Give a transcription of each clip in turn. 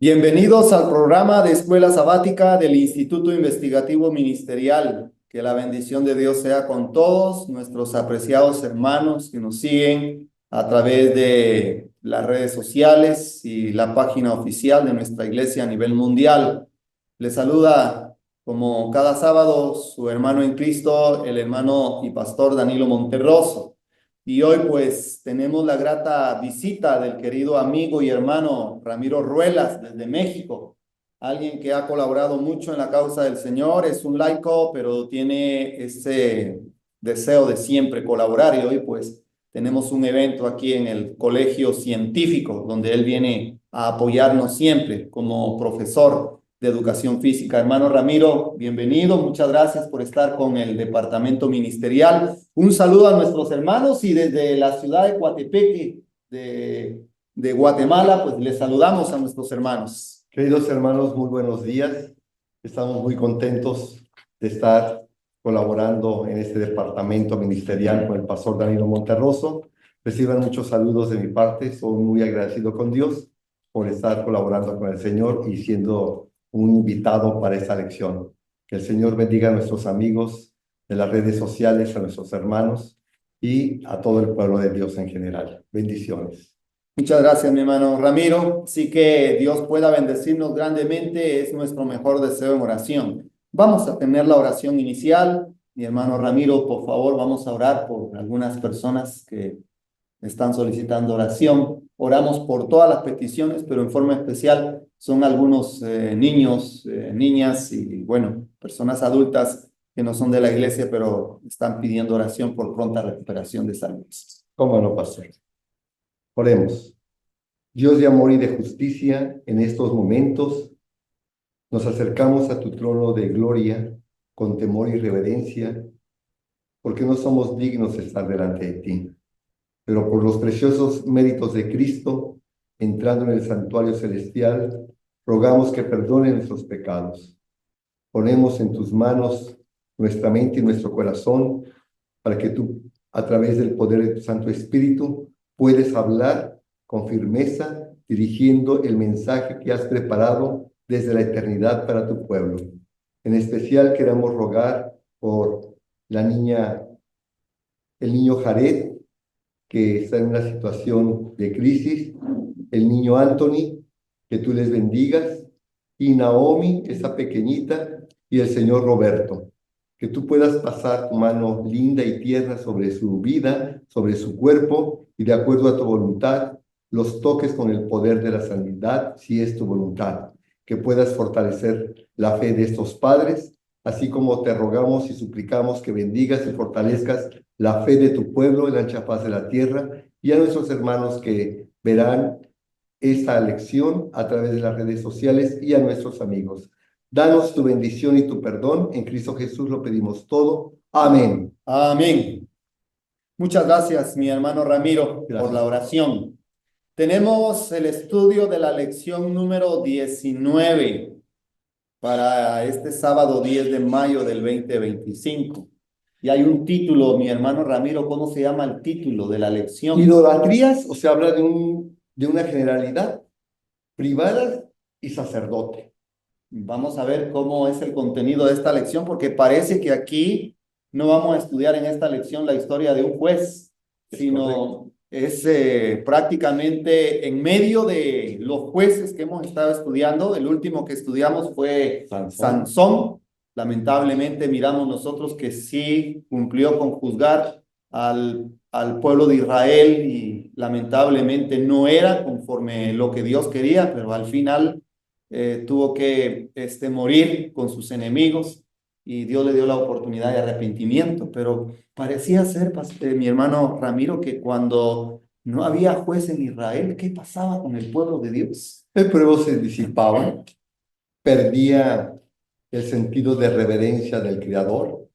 Bienvenidos al programa de Escuela Sabática del Instituto Investigativo Ministerial. Que la bendición de Dios sea con todos nuestros apreciados hermanos que nos siguen a través de las redes sociales y la página oficial de nuestra iglesia a nivel mundial. Les saluda como cada sábado su hermano en Cristo, el hermano y pastor Danilo Monterroso. Y hoy pues tenemos la grata visita del querido amigo y hermano Ramiro Ruelas desde México, alguien que ha colaborado mucho en la causa del Señor, es un laico, pero tiene ese deseo de siempre colaborar y hoy pues tenemos un evento aquí en el Colegio Científico donde él viene a apoyarnos siempre como profesor de educación física. Hermano Ramiro, bienvenido, muchas gracias por estar con el departamento ministerial. Un saludo a nuestros hermanos y desde la ciudad de Coatepeque, de Guatemala, pues les saludamos a nuestros hermanos. Queridos hermanos, muy buenos días. Estamos muy contentos de estar colaborando en este departamento ministerial con el pastor Danilo Monterroso. Reciban muchos saludos de mi parte. Soy muy agradecido con Dios por estar colaborando con el Señor y siendo un invitado para esta lección. Que el Señor bendiga a nuestros amigos de las redes sociales, a nuestros hermanos y a todo el pueblo de Dios en general. Bendiciones. Muchas gracias, mi hermano Ramiro. Sí, que Dios pueda bendecirnos grandemente, es nuestro mejor deseo en oración. Vamos a tener la oración inicial. Mi hermano Ramiro, por favor, vamos a orar por algunas personas que están solicitando oración. Oramos por todas las peticiones, pero en forma especial son algunos niños, niñas y, bueno, personas adultas que no son de la iglesia, pero están pidiendo oración por pronta recuperación de salud. ¿Cómo no, pastor? Oremos. Dios de amor y de justicia, en estos momentos nos acercamos a tu trono de gloria con temor y reverencia, porque no somos dignos de estar delante de ti. Pero por los preciosos méritos de Cristo, entrando en el santuario celestial, rogamos que perdone nuestros pecados. Ponemos en tus manos nuestra mente y nuestro corazón para que tú, a través del poder de tu Santo Espíritu, puedes hablar con firmeza, dirigiendo el mensaje que has preparado desde la eternidad para tu pueblo. En especial queremos rogar por la niña, el niño Jared, que está en una situación de crisis, el niño Anthony, que tú les bendigas, y Naomi, esa pequeñita, y el señor Roberto, que tú puedas pasar tu mano linda y tierna sobre su vida, sobre su cuerpo, y de acuerdo a tu voluntad, los toques con el poder de la sanidad, si es tu voluntad, que puedas fortalecer la fe de estos padres, así como te rogamos y suplicamos que bendigas y fortalezcas la fe de tu pueblo en la ancha faz de la tierra, y a nuestros hermanos que verán esta lección a través de las redes sociales y a nuestros amigos. Danos tu bendición y tu perdón. En Cristo Jesús lo pedimos todo. Amén. Amén. Muchas gracias, mi hermano Ramiro, por la Gracias. oración. Tenemos el estudio de la lección número 19 para este sábado 10 de mayo del 2025. Y hay un título, mi hermano Ramiro, ¿cómo se llama el título de la lección? Idolatrías, o sea, habla de una generalidad, privada y sacerdote. Vamos a ver cómo es el contenido de esta lección, porque parece que aquí no vamos a estudiar en esta lección la historia de un juez, sino es prácticamente en medio de los jueces que hemos estado estudiando. El último que estudiamos fue Sansón. Lamentablemente miramos nosotros que sí cumplió con juzgar al pueblo de Israel y lamentablemente no era conforme lo que Dios quería, pero al final tuvo que morir con sus enemigos y Dios le dio la oportunidad de arrepentimiento, pero parecía ser, mi hermano Ramiro, que cuando no había juez en Israel, ¿qué pasaba con el pueblo de Dios? El pueblo se disipaba, perdía el sentido de reverencia del Creador,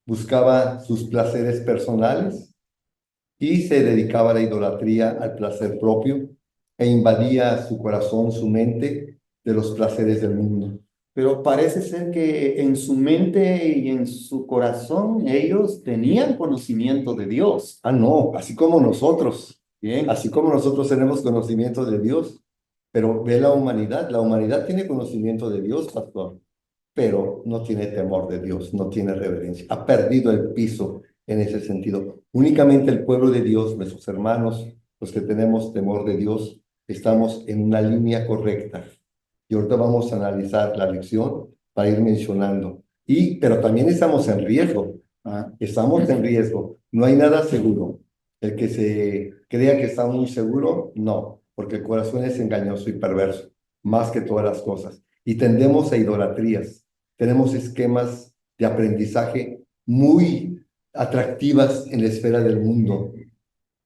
buscaba sus placeres personales y se dedicaba a la idolatría, al placer propio, e invadía su corazón, su mente, de los placeres del mundo. Pero parece ser que en su mente y en su corazón ellos tenían conocimiento de Dios. No, así como nosotros, Bien. así como nosotros tenemos conocimiento de Dios, Pero ve la humanidad tiene conocimiento de Dios, pastor, pero no tiene temor de Dios, no tiene reverencia, ha perdido el piso en ese sentido. Únicamente el pueblo de Dios, nuestros hermanos, los que tenemos temor de Dios, estamos en una línea correcta. Y ahorita vamos a analizar la lección para ir mencionando. Pero también estamos en riesgo. Estamos en riesgo. No hay nada seguro. El que se crea que está muy seguro, no, porque el corazón es engañoso y perverso, más que todas las cosas. Y tendemos a idolatrías. Tenemos esquemas de aprendizaje muy atractivas en la esfera del mundo.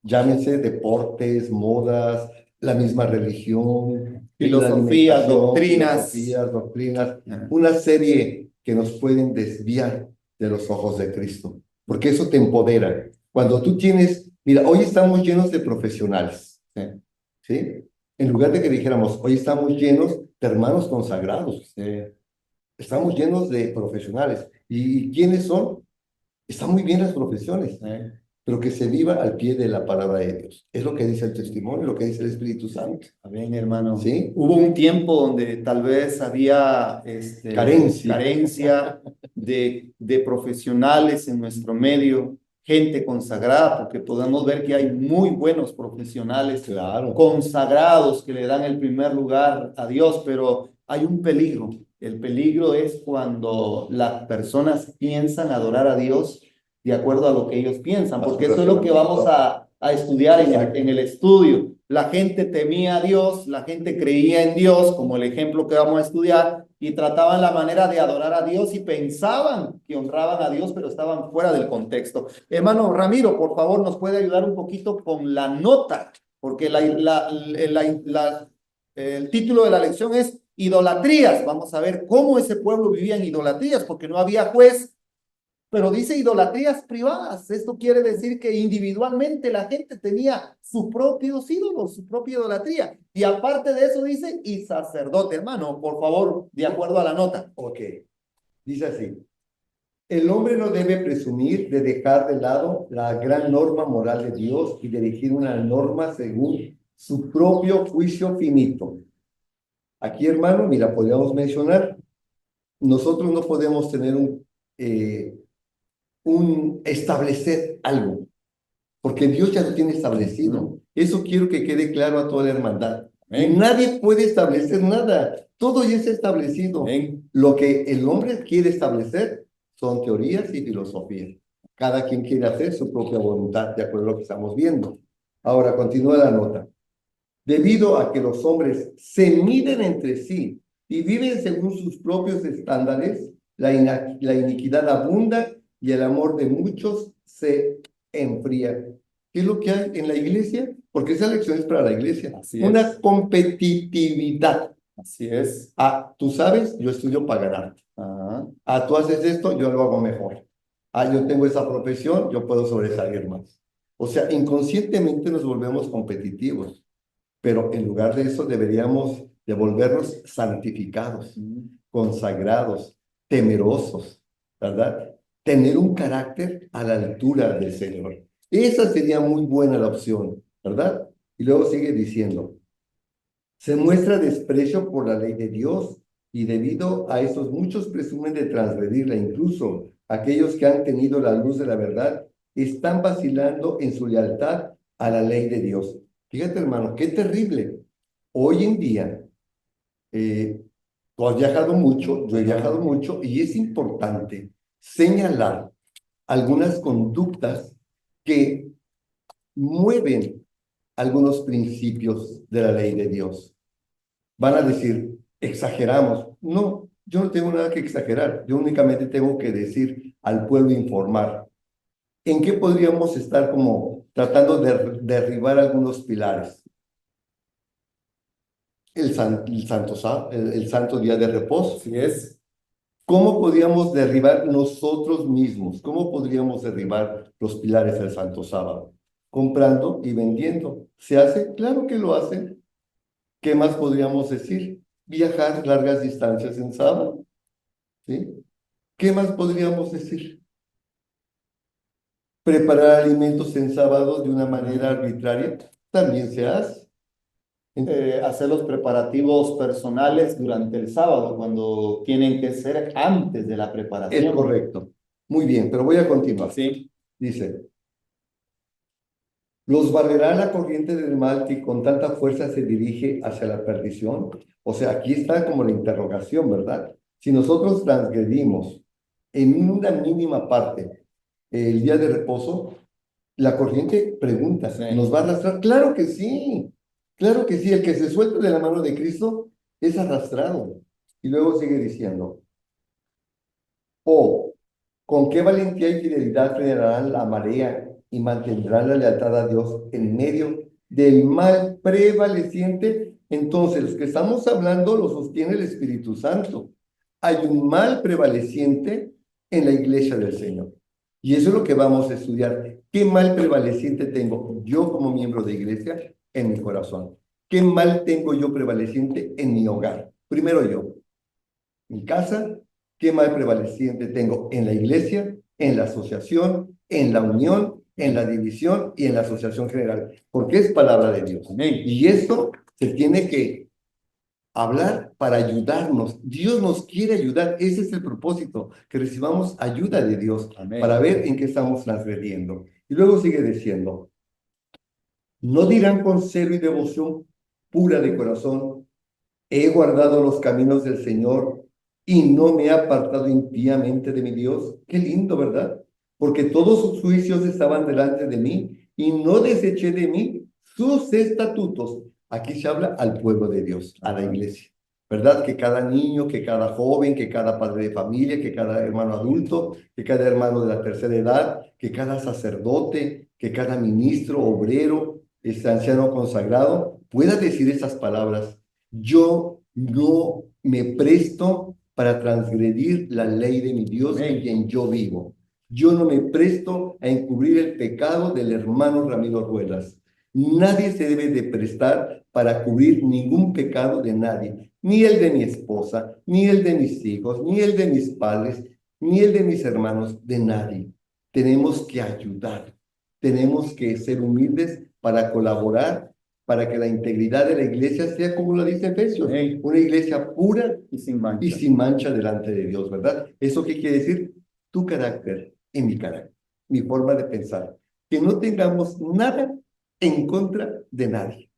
Llámense deportes, modas, la misma religión, la Filosofías, alimentación, doctrinas. doctrinas, una serie que nos pueden desviar de los ojos de Cristo, porque eso te empodera. Cuando tú tienes, mira, hoy estamos llenos de profesionales, ¿sí? En lugar de que dijéramos, hoy estamos llenos de hermanos consagrados, estamos llenos de profesionales. ¿Y quiénes son? Están muy bien las profesiones, pero que se viva al pie de la palabra de Dios. Es lo que dice el testimonio, lo que dice el Espíritu Santo. Amén, hermano. ¿Sí? Hubo un tiempo donde tal vez había carencia de profesionales en nuestro medio, gente consagrada, porque podemos ver que hay muy buenos profesionales Claro. consagrados que le dan el primer lugar a Dios, pero hay un peligro. El peligro es cuando las personas piensan adorar a Dios de acuerdo a lo que ellos piensan, porque eso es lo que vamos a estudiar en el estudio. La gente temía a Dios, la gente creía en Dios, como el ejemplo que vamos a estudiar, y trataban la manera de adorar a Dios y pensaban que honraban a Dios, pero estaban fuera del contexto. Hermano Ramiro, por favor, nos puede ayudar un poquito con la nota, porque el título de la lección es idolatrías. Vamos a ver cómo ese pueblo vivía en idolatrías, porque no había juez, pero dice idolatrías privadas. Esto quiere decir que individualmente la gente tenía sus propios ídolos, su propia idolatría. Y aparte de eso dice, y sacerdote, hermano, por favor, de acuerdo a la nota. Ok, dice así. El hombre no debe presumir de dejar de lado la gran norma moral de Dios y dirigir una norma según su propio juicio finito. Aquí, hermano, mira, podríamos mencionar, nosotros no podemos tener un establecer algo, porque Dios ya lo tiene establecido. Eso quiero que quede claro a toda la hermandad. Amén. Nadie puede establecer nada, todo ya está establecido. Amén. Lo que el hombre quiere establecer son teorías y filosofías. Cada quien quiere hacer su propia voluntad, de acuerdo a lo que estamos viendo. Ahora, continúa la nota. Debido a que los hombres se miden entre sí y viven según sus propios estándares, la iniquidad abunda y el amor de muchos se enfría. ¿Qué es lo que hay en la iglesia? Porque esa lección es para la iglesia. Una competitividad. Así es. Ah, tú sabes, yo estudio para ganarte. Ah, tú haces esto, yo lo hago mejor. Ah, yo tengo esa profesión, yo puedo sobresalir más. O sea, inconscientemente nos volvemos competitivos, pero en lugar de eso deberíamos de volvernos santificados, consagrados, temerosos, ¿verdad? Tener un carácter a la altura del Señor. Esa sería muy buena la opción, ¿verdad? Y luego sigue diciendo, se muestra desprecio por la ley de Dios y debido a estos muchos presumen de transgredirla. Incluso aquellos que han tenido la luz de la verdad están vacilando en su lealtad a la ley de Dios. Fíjate, hermano, qué terrible. Hoy en día, tú has viajado mucho, yo he viajado mucho y es importante señalar algunas conductas que mueven algunos principios de la ley de Dios. Van a decir, exageramos. No, yo no tengo nada que exagerar. Yo únicamente tengo que decir al pueblo, informar. ¿En qué podríamos estar como tratando de derribar algunos pilares? El santo día de reposo. Así es. ¿Cómo podríamos derribar nosotros mismos? ¿Cómo podríamos derribar los pilares del santo sábado? Comprando y vendiendo. ¿Se hace? Claro que lo hacen. ¿Qué más podríamos decir? Viajar largas distancias en sábado. ¿Sí? ¿Qué más podríamos decir? Preparar alimentos en sábado de una manera arbitraria también se hace. hacer los preparativos personales durante el sábado, cuando tienen que ser antes de la Es preparación. correcto. Muy bien, pero voy a continuar. Sí, Dice, ¿los barrerá la corriente del mal que con tanta fuerza se dirige hacia la perdición? O sea, aquí está como la interrogación, ¿verdad? Si nosotros transgredimos en una mínima parte el día de reposo, la corriente pregunta, sí. ¿nos va a arrastrar? Claro que sí, claro que sí. El que se suelta de la mano de Cristo es arrastrado. Y luego sigue diciendo, o con qué valentía y fidelidad frenarán la marea y mantendrán la lealtad a Dios en medio del mal prevaleciente. Entonces, los que estamos hablando lo sostiene el Espíritu Santo. Hay un mal prevaleciente en la iglesia del Señor. Y eso es lo que vamos a estudiar. ¿Qué mal prevaleciente tengo yo como miembro de iglesia en mi corazón? ¿Qué mal tengo yo prevaleciente en mi hogar? Primero yo, mi casa, qué mal prevaleciente tengo en la iglesia, en la asociación, en la unión, en la división y en la asociación general, porque es palabra de Dios. Amén. Y esto se tiene que hablar para ayudarnos. Dios nos quiere ayudar. Ese es el propósito, que recibamos ayuda de Dios para Amén. ver en qué estamos transgrediendo. Y luego sigue diciendo, no dirán con celo y devoción pura de corazón, he guardado los caminos del Señor y no me he apartado impíamente de mi Dios. Qué lindo, ¿verdad? Porque todos sus juicios estaban delante de mí y no deseché de mí sus estatutos. Aquí se habla al pueblo de Dios, a la iglesia. ¿Verdad? Que cada niño, que cada joven, que cada padre de familia, que cada hermano adulto, que cada hermano de la tercera edad, que cada sacerdote, que cada ministro, obrero, este anciano consagrado, pueda decir esas palabras. Yo no me presto para transgredir la ley de mi Dios en quien yo vivo. Yo no me presto a encubrir el pecado del hermano Ramiro Ruelas. Nadie se debe de prestar para cubrir ningún pecado de nadie, ni el de mi esposa, ni el de mis hijos, ni el de mis padres, ni el de mis hermanos, de nadie. Tenemos que ayudar, tenemos que ser humildes para colaborar para que la integridad de la iglesia sea como lo dice Efesios, una iglesia pura Y sin y mancha. sin mancha delante de Dios, ¿verdad? ¿Eso qué quiere decir? Tu carácter y mi carácter, mi forma de pensar. Que no tengamos nada en contra de nadie.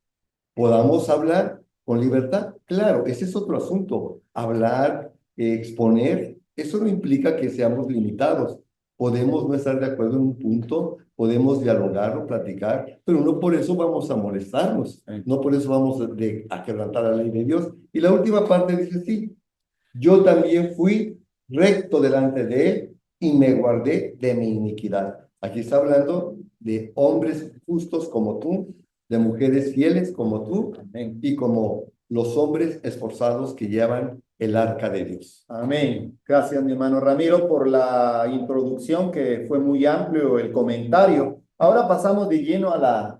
Podamos hablar con libertad, claro, ese es otro asunto. Hablar, exponer, eso no implica que seamos limitados. Podemos no estar de acuerdo en un punto, podemos dialogar o platicar, pero no por eso vamos a molestarnos, no por eso vamos a quebrantar la ley de Dios. Y la última parte dice, sí, yo también fui recto delante de él y me guardé de mi iniquidad. Aquí está hablando de hombres justos como tú, de mujeres fieles como tú Amén. y como los hombres esforzados que llevan el arca de Dios. Amén. Gracias, mi hermano Ramiro, por la introducción, que fue muy amplio el comentario. Ahora pasamos de lleno a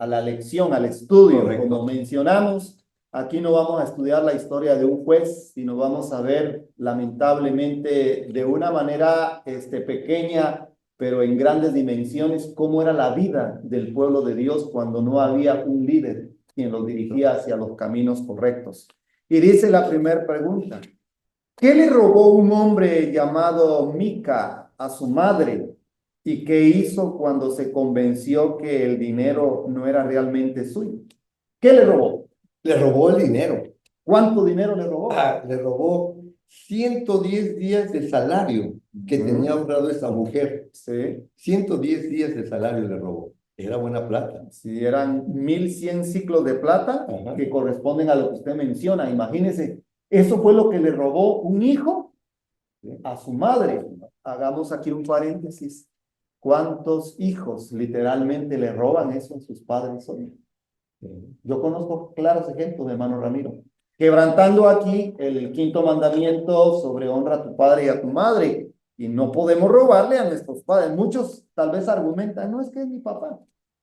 la lección, al estudio. Correcto. Como mencionamos, aquí no vamos a estudiar la historia de un juez, sino vamos a ver, lamentablemente, de una manera pequeña, pero en grandes dimensiones, cómo era la vida del pueblo de Dios cuando no había un líder quien los dirigía hacia los caminos correctos. Y dice la primera pregunta: ¿qué le robó un hombre llamado Mica a su madre? ¿Y qué hizo cuando se convenció que el dinero no era realmente suyo? ¿Qué le robó? Le robó el dinero. ¿Cuánto dinero le robó? Le robó 110 días de salario que tenía ahorrado esa mujer. Sí, 110 días de salario le robó. Era buena plata. sí, eran 1100 ciclos de plata. Ajá. Que corresponden a lo que usted menciona. Imagínese, eso fue lo que le robó un hijo a su madre. Hagamos aquí un paréntesis. ¿Cuántos hijos literalmente le roban eso a sus padres hoy? Yo conozco claros ejemplos de hermano Ramiro. Quebrantando aquí el quinto mandamiento sobre honra a tu padre y a tu madre. Y no podemos robarle a nuestros padres. Muchos tal vez argumentan, no, es que es mi papá,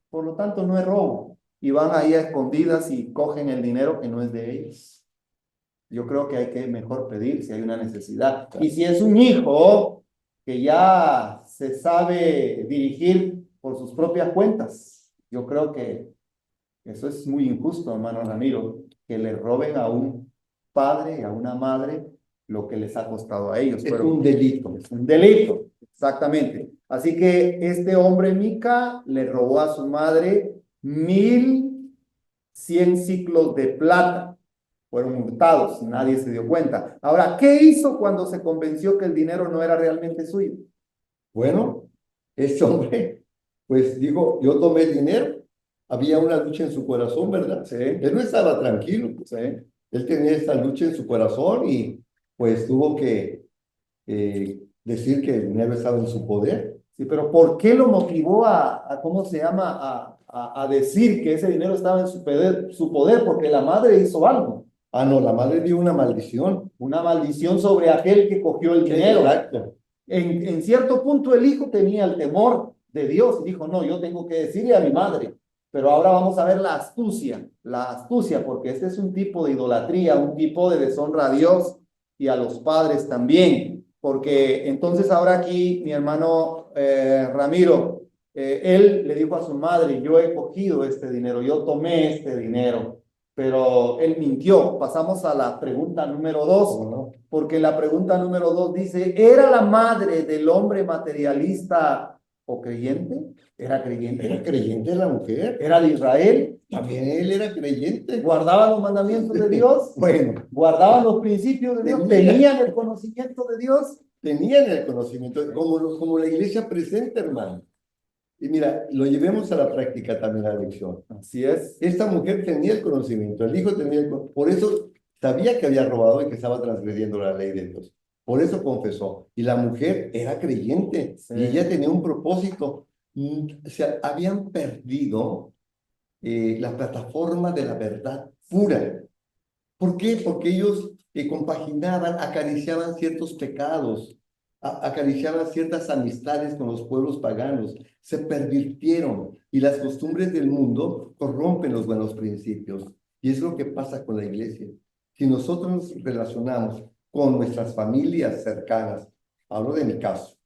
por lo tanto no es robo. Y van ahí a escondidas y cogen el dinero que no es de ellos. Yo creo que hay que mejor pedir si hay una necesidad. Y si es un hijo que ya se sabe dirigir por sus propias cuentas, yo creo que eso es muy injusto, hermano Ramiro. que le roben a un padre y a una madre lo que les ha costado a ellos. Es un delito. Es un delito, exactamente. Así que este hombre Mica le robó a su madre 1,100 ciclos de plata. Fueron hurtados, nadie se dio cuenta. Ahora, ¿qué hizo cuando se convenció que el dinero no era realmente suyo? Bueno, este hombre, pues dijo, yo tomé el dinero, había una lucha en su corazón, ¿verdad? Sí, Él no estaba tranquilo, sí. él tenía esta lucha en su corazón y pues tuvo que decir que el dinero estaba en su poder. Sí, pero ¿por qué lo motivó ¿cómo se llama? A decir que ese dinero estaba en su poder? Porque la madre hizo algo. Ah, no, la madre dio una maldición. Una maldición sobre aquel que cogió el dinero. Exacto. En cierto punto el hijo tenía el temor de Dios y dijo, no, yo tengo que decirle a mi madre. Pero ahora vamos a ver la astucia, porque este es un tipo de idolatría, un tipo de deshonra a Dios y a los padres también. Porque entonces ahora aquí mi hermano Ramiro, él le dijo a su madre, yo he cogido este dinero, yo tomé este dinero, pero él mintió. Pasamos a la pregunta número 2. ¿Cómo no? Porque la pregunta número 2 dice, ¿era la madre del hombre materialista o creyente? ¿Era creyente? Era creyente la mujer. ¿Era de Israel? También él era creyente. ¿Guardaban los mandamientos de Dios? Bueno, ¿Guardaban los principios de Dios? ¿Tenían el conocimiento de Dios? tenían el conocimiento, como la iglesia presenta, hermano. Y mira, lo llevemos a la práctica también a la lección. Así es. Esta mujer tenía el conocimiento, el hijo tenía por eso sabía que había robado y que estaba transgrediendo la ley de Dios. Por eso confesó. Y la mujer era creyente Sí. y ella tenía un propósito. O sea, habían perdido la plataforma de la verdad pura. ¿Por qué? Porque ellos compaginaban, acariciaban ciertos pecados, acariciaban ciertas amistades con los pueblos paganos, se pervirtieron y las costumbres del mundo corrompen los buenos principios. Y es lo que pasa con la iglesia. Si nosotros nos relacionamos con nuestras familias cercanas, hablo de mi caso,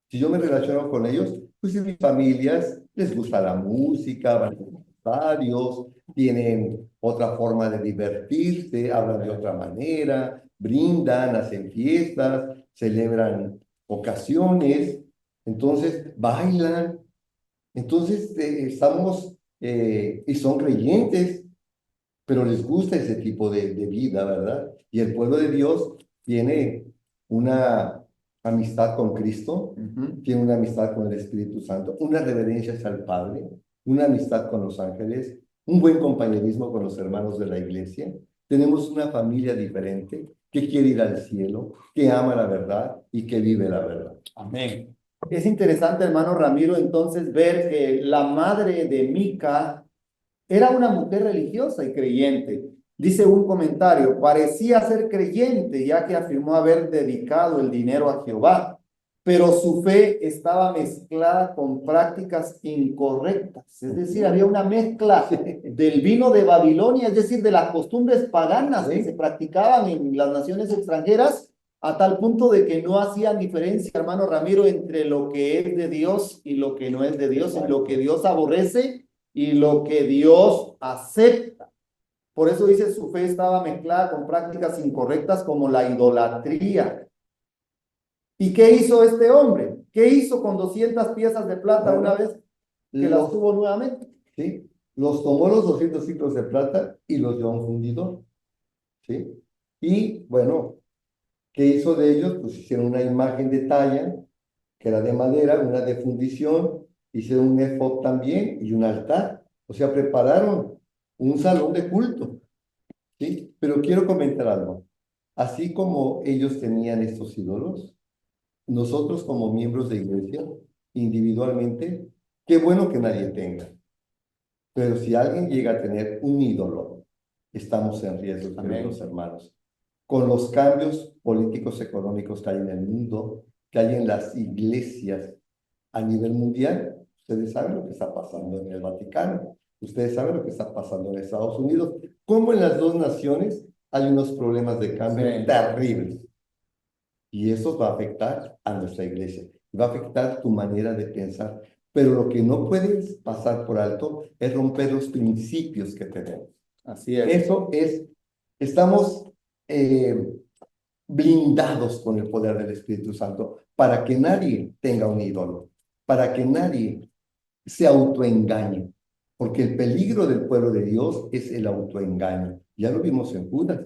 si yo me relaciono con ellos, pues en mis familias les gusta la música, van a varios, tienen otra forma de divertirse, hablan de otra manera, brindan, hacen fiestas, celebran ocasiones, entonces bailan, entonces estamos, y son creyentes, pero les gusta ese tipo de vida, ¿verdad? Y el pueblo de Dios tiene una amistad con Cristo, tiene una amistad con el Espíritu Santo, una reverencia hacia el Padre, una amistad con los ángeles, un buen compañerismo con los hermanos de la iglesia. Tenemos una familia diferente que quiere ir al cielo, que ama la verdad y que vive la verdad. Amén. Es interesante, hermano Ramiro, entonces ver que la madre de Mica era una mujer religiosa y creyente. Dice un comentario, parecía ser creyente ya que afirmó haber dedicado el dinero a Jehová, pero su fe estaba mezclada con prácticas incorrectas. Es decir, había una mezcla del vino de Babilonia, es decir, de las costumbres paganas que se practicaban en las naciones extranjeras, a tal punto de que no hacían diferencia, hermano Ramiro, entre lo que es de Dios y lo que no es de Dios, en lo que Dios aborrece y lo que Dios acepta. Por eso dice, su fe estaba mezclada con prácticas incorrectas como la idolatría. ¿Y qué hizo este hombre? ¿Qué hizo con 200 piezas de plata una vez que las tuvo nuevamente? ¿Sí? Los tomó los 200 ciclos de plata y los dio a un fundidor. ¿Sí? Y bueno, ¿qué hizo de ellos? Pues hicieron una imagen de talla, que era de madera, una de fundición, hicieron un efod también y un altar. O sea, prepararon un salón de culto. ¿Sí? Pero quiero comentar algo. Así como ellos tenían estos ídolos, nosotros como miembros de iglesia, individualmente, qué bueno que nadie tenga. Pero si alguien llega a tener un ídolo, estamos en riesgo, queridos hermanos. Con los cambios políticos económicos que hay en el mundo, que hay en las iglesias a nivel mundial, ustedes saben lo que está pasando en el Vaticano, ustedes saben lo que está pasando en Estados Unidos, como en las dos naciones hay unos problemas de cambio terribles. Y eso va a afectar a nuestra iglesia, va a afectar tu manera de pensar. Pero lo que no puedes pasar por alto es romper los principios que tenemos. Así es. Eso es, estamos blindados con el poder del Espíritu Santo para que nadie tenga un ídolo, para que nadie se autoengañe, porque el peligro del pueblo de Dios es el autoengaño. Ya lo vimos en Judas,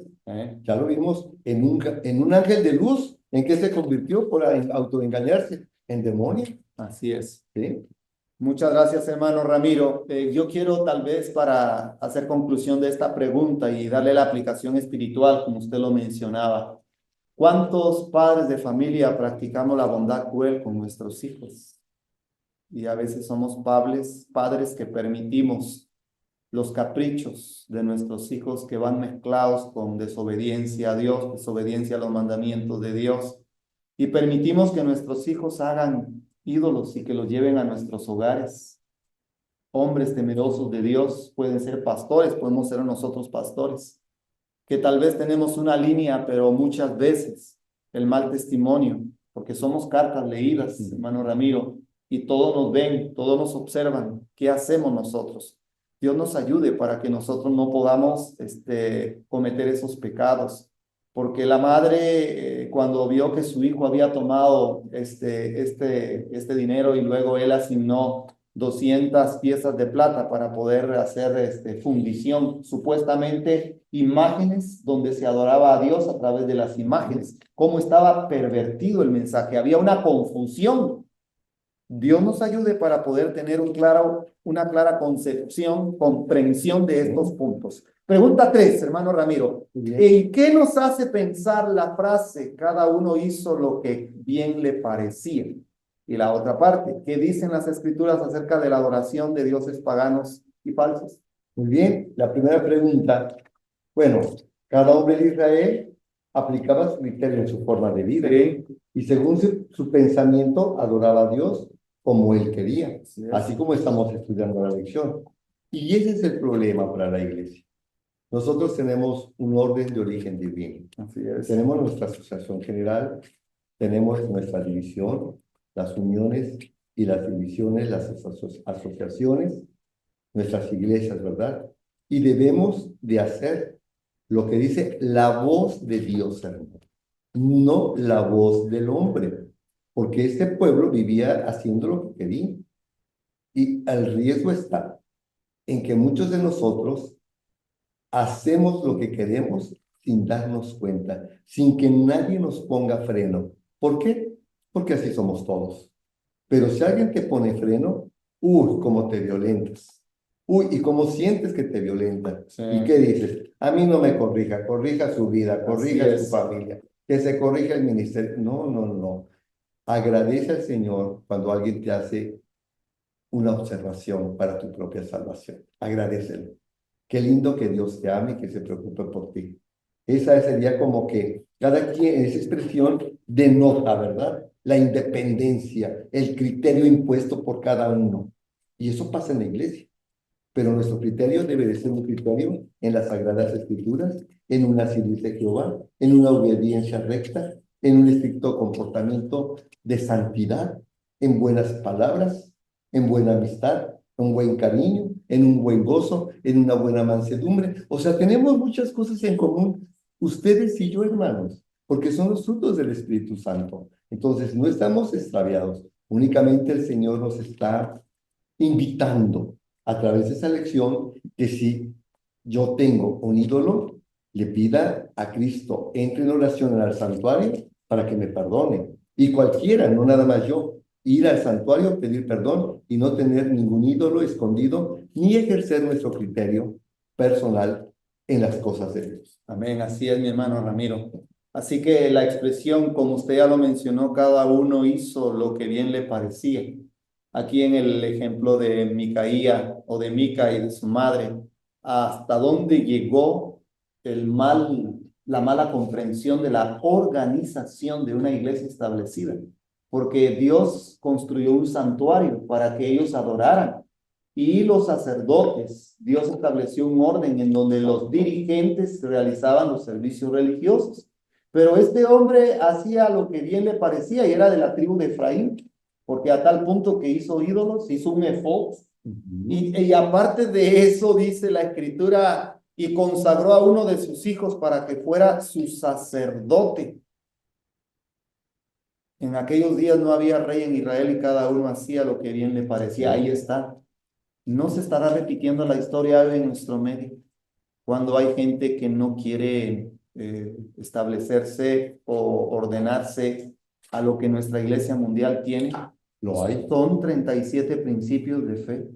ya lo vimos en un ángel de luz, ¿en qué se convirtió por autoengañarse? En demonio. Así es. ¿Sí? Muchas gracias, hermano Ramiro. Yo quiero tal vez para hacer conclusión de esta pregunta y darle la aplicación espiritual, como usted lo mencionaba. ¿Cuántos padres de familia practicamos la bondad cruel con nuestros hijos? Y a veces somos padres que permitimos los caprichos de nuestros hijos que van mezclados con desobediencia a Dios, desobediencia a los mandamientos de Dios. Y permitimos que nuestros hijos hagan ídolos y que los lleven a nuestros hogares. Hombres temerosos de Dios pueden ser pastores, podemos ser nosotros pastores, que tal vez tenemos una línea, pero muchas veces el mal testimonio, porque somos cartas leídas, hermano Ramiro, y todos nos ven, todos nos observan. ¿Qué hacemos nosotros? Dios nos ayude para que nosotros no podamos cometer esos pecados, porque la madre cuando vio que su hijo había tomado este dinero y luego él asignó 200 piezas de plata para poder hacer fundición, supuestamente imágenes donde se adoraba a Dios a través de las imágenes. Cómo estaba pervertido el mensaje, había una confusión. Dios nos ayude para poder tener una clara concepción, comprensión de estos puntos. Pregunta 3, hermano Ramiro. ¿En qué nos hace pensar la frase, cada uno hizo lo que bien le parecía? Y la otra parte, ¿qué dicen las escrituras acerca de la adoración de dioses paganos y falsos? Muy bien, la primera pregunta, bueno, cada hombre de Israel aplicaba su criterio en su forma de vida. Sí. Y según su pensamiento adoraba a Dios como él quería, así como estamos estudiando la lección. Y ese es el problema para la iglesia. Nosotros tenemos un orden de origen divino. Así es. Tenemos nuestra asociación general, tenemos nuestra división, las uniones y las divisiones, las asociaciones, nuestras iglesias, ¿verdad? Y debemos de hacer lo que dice la voz de Dios, hermano, no la voz del hombre, porque este pueblo vivía haciendo lo que quería. Y el riesgo está en que muchos de nosotros hacemos lo que queremos sin darnos cuenta, sin que nadie nos ponga freno. ¿Por qué? Porque así somos todos. Pero si alguien te pone freno, cómo te violentas. Y cómo sientes que te violenta. Sí. ¿Y qué dices? A mí no me corrija, corrija su vida, corrija su familia, que se corrija el ministerio. No, no, no. Agradece al Señor cuando alguien te hace una observación para tu propia salvación. Agradecelo. Qué lindo que Dios te ame y que se preocupe por ti. Esa sería como que cada quien, esa expresión denota, ¿verdad? La independencia, el criterio impuesto por cada uno. Y eso pasa en la iglesia. Pero nuestro criterio debe de ser un criterio en las Sagradas Escrituras, en una servicio de Jehová, en una obediencia recta, en un estricto comportamiento de santidad, en buenas palabras, en buena amistad, en un buen cariño, en un buen gozo, en una buena mansedumbre. O sea, tenemos muchas cosas en común, ustedes y yo, hermanos, porque son los frutos del Espíritu Santo. Entonces, no estamos extraviados, únicamente el Señor nos está invitando a través de esa lección que si yo tengo un ídolo, le pida a Cristo, entre en oración al santuario para que me perdone. Y cualquiera, no nada más yo, ir al santuario, pedir perdón y no tener ningún ídolo escondido, ni ejercer nuestro criterio personal en las cosas de Dios. Amén, así es, mi hermano Ramiro. Así que la expresión, como usted ya lo mencionó, cada uno hizo lo que bien le parecía. Aquí en el ejemplo de Micaía o de Mica y de su madre, hasta dónde llegó la mala comprensión de la organización de una iglesia establecida. Porque Dios construyó un santuario para que ellos adoraran. Y los sacerdotes, Dios estableció un orden en donde los dirigentes realizaban los servicios religiosos. Pero este hombre hacía lo que bien le parecía y era de la tribu de Efraín, porque a tal punto que hizo ídolos, hizo un efod. Y aparte de eso, dice la escritura, y consagró a uno de sus hijos para que fuera su sacerdote. En aquellos días no había rey en Israel y cada uno hacía lo que bien le parecía. Ahí está. No se estará repitiendo la historia en nuestro medio, cuando hay gente que no quiere establecerse o ordenarse a lo que nuestra Iglesia Mundial tiene. Lo hay. Son 37 principios de fe.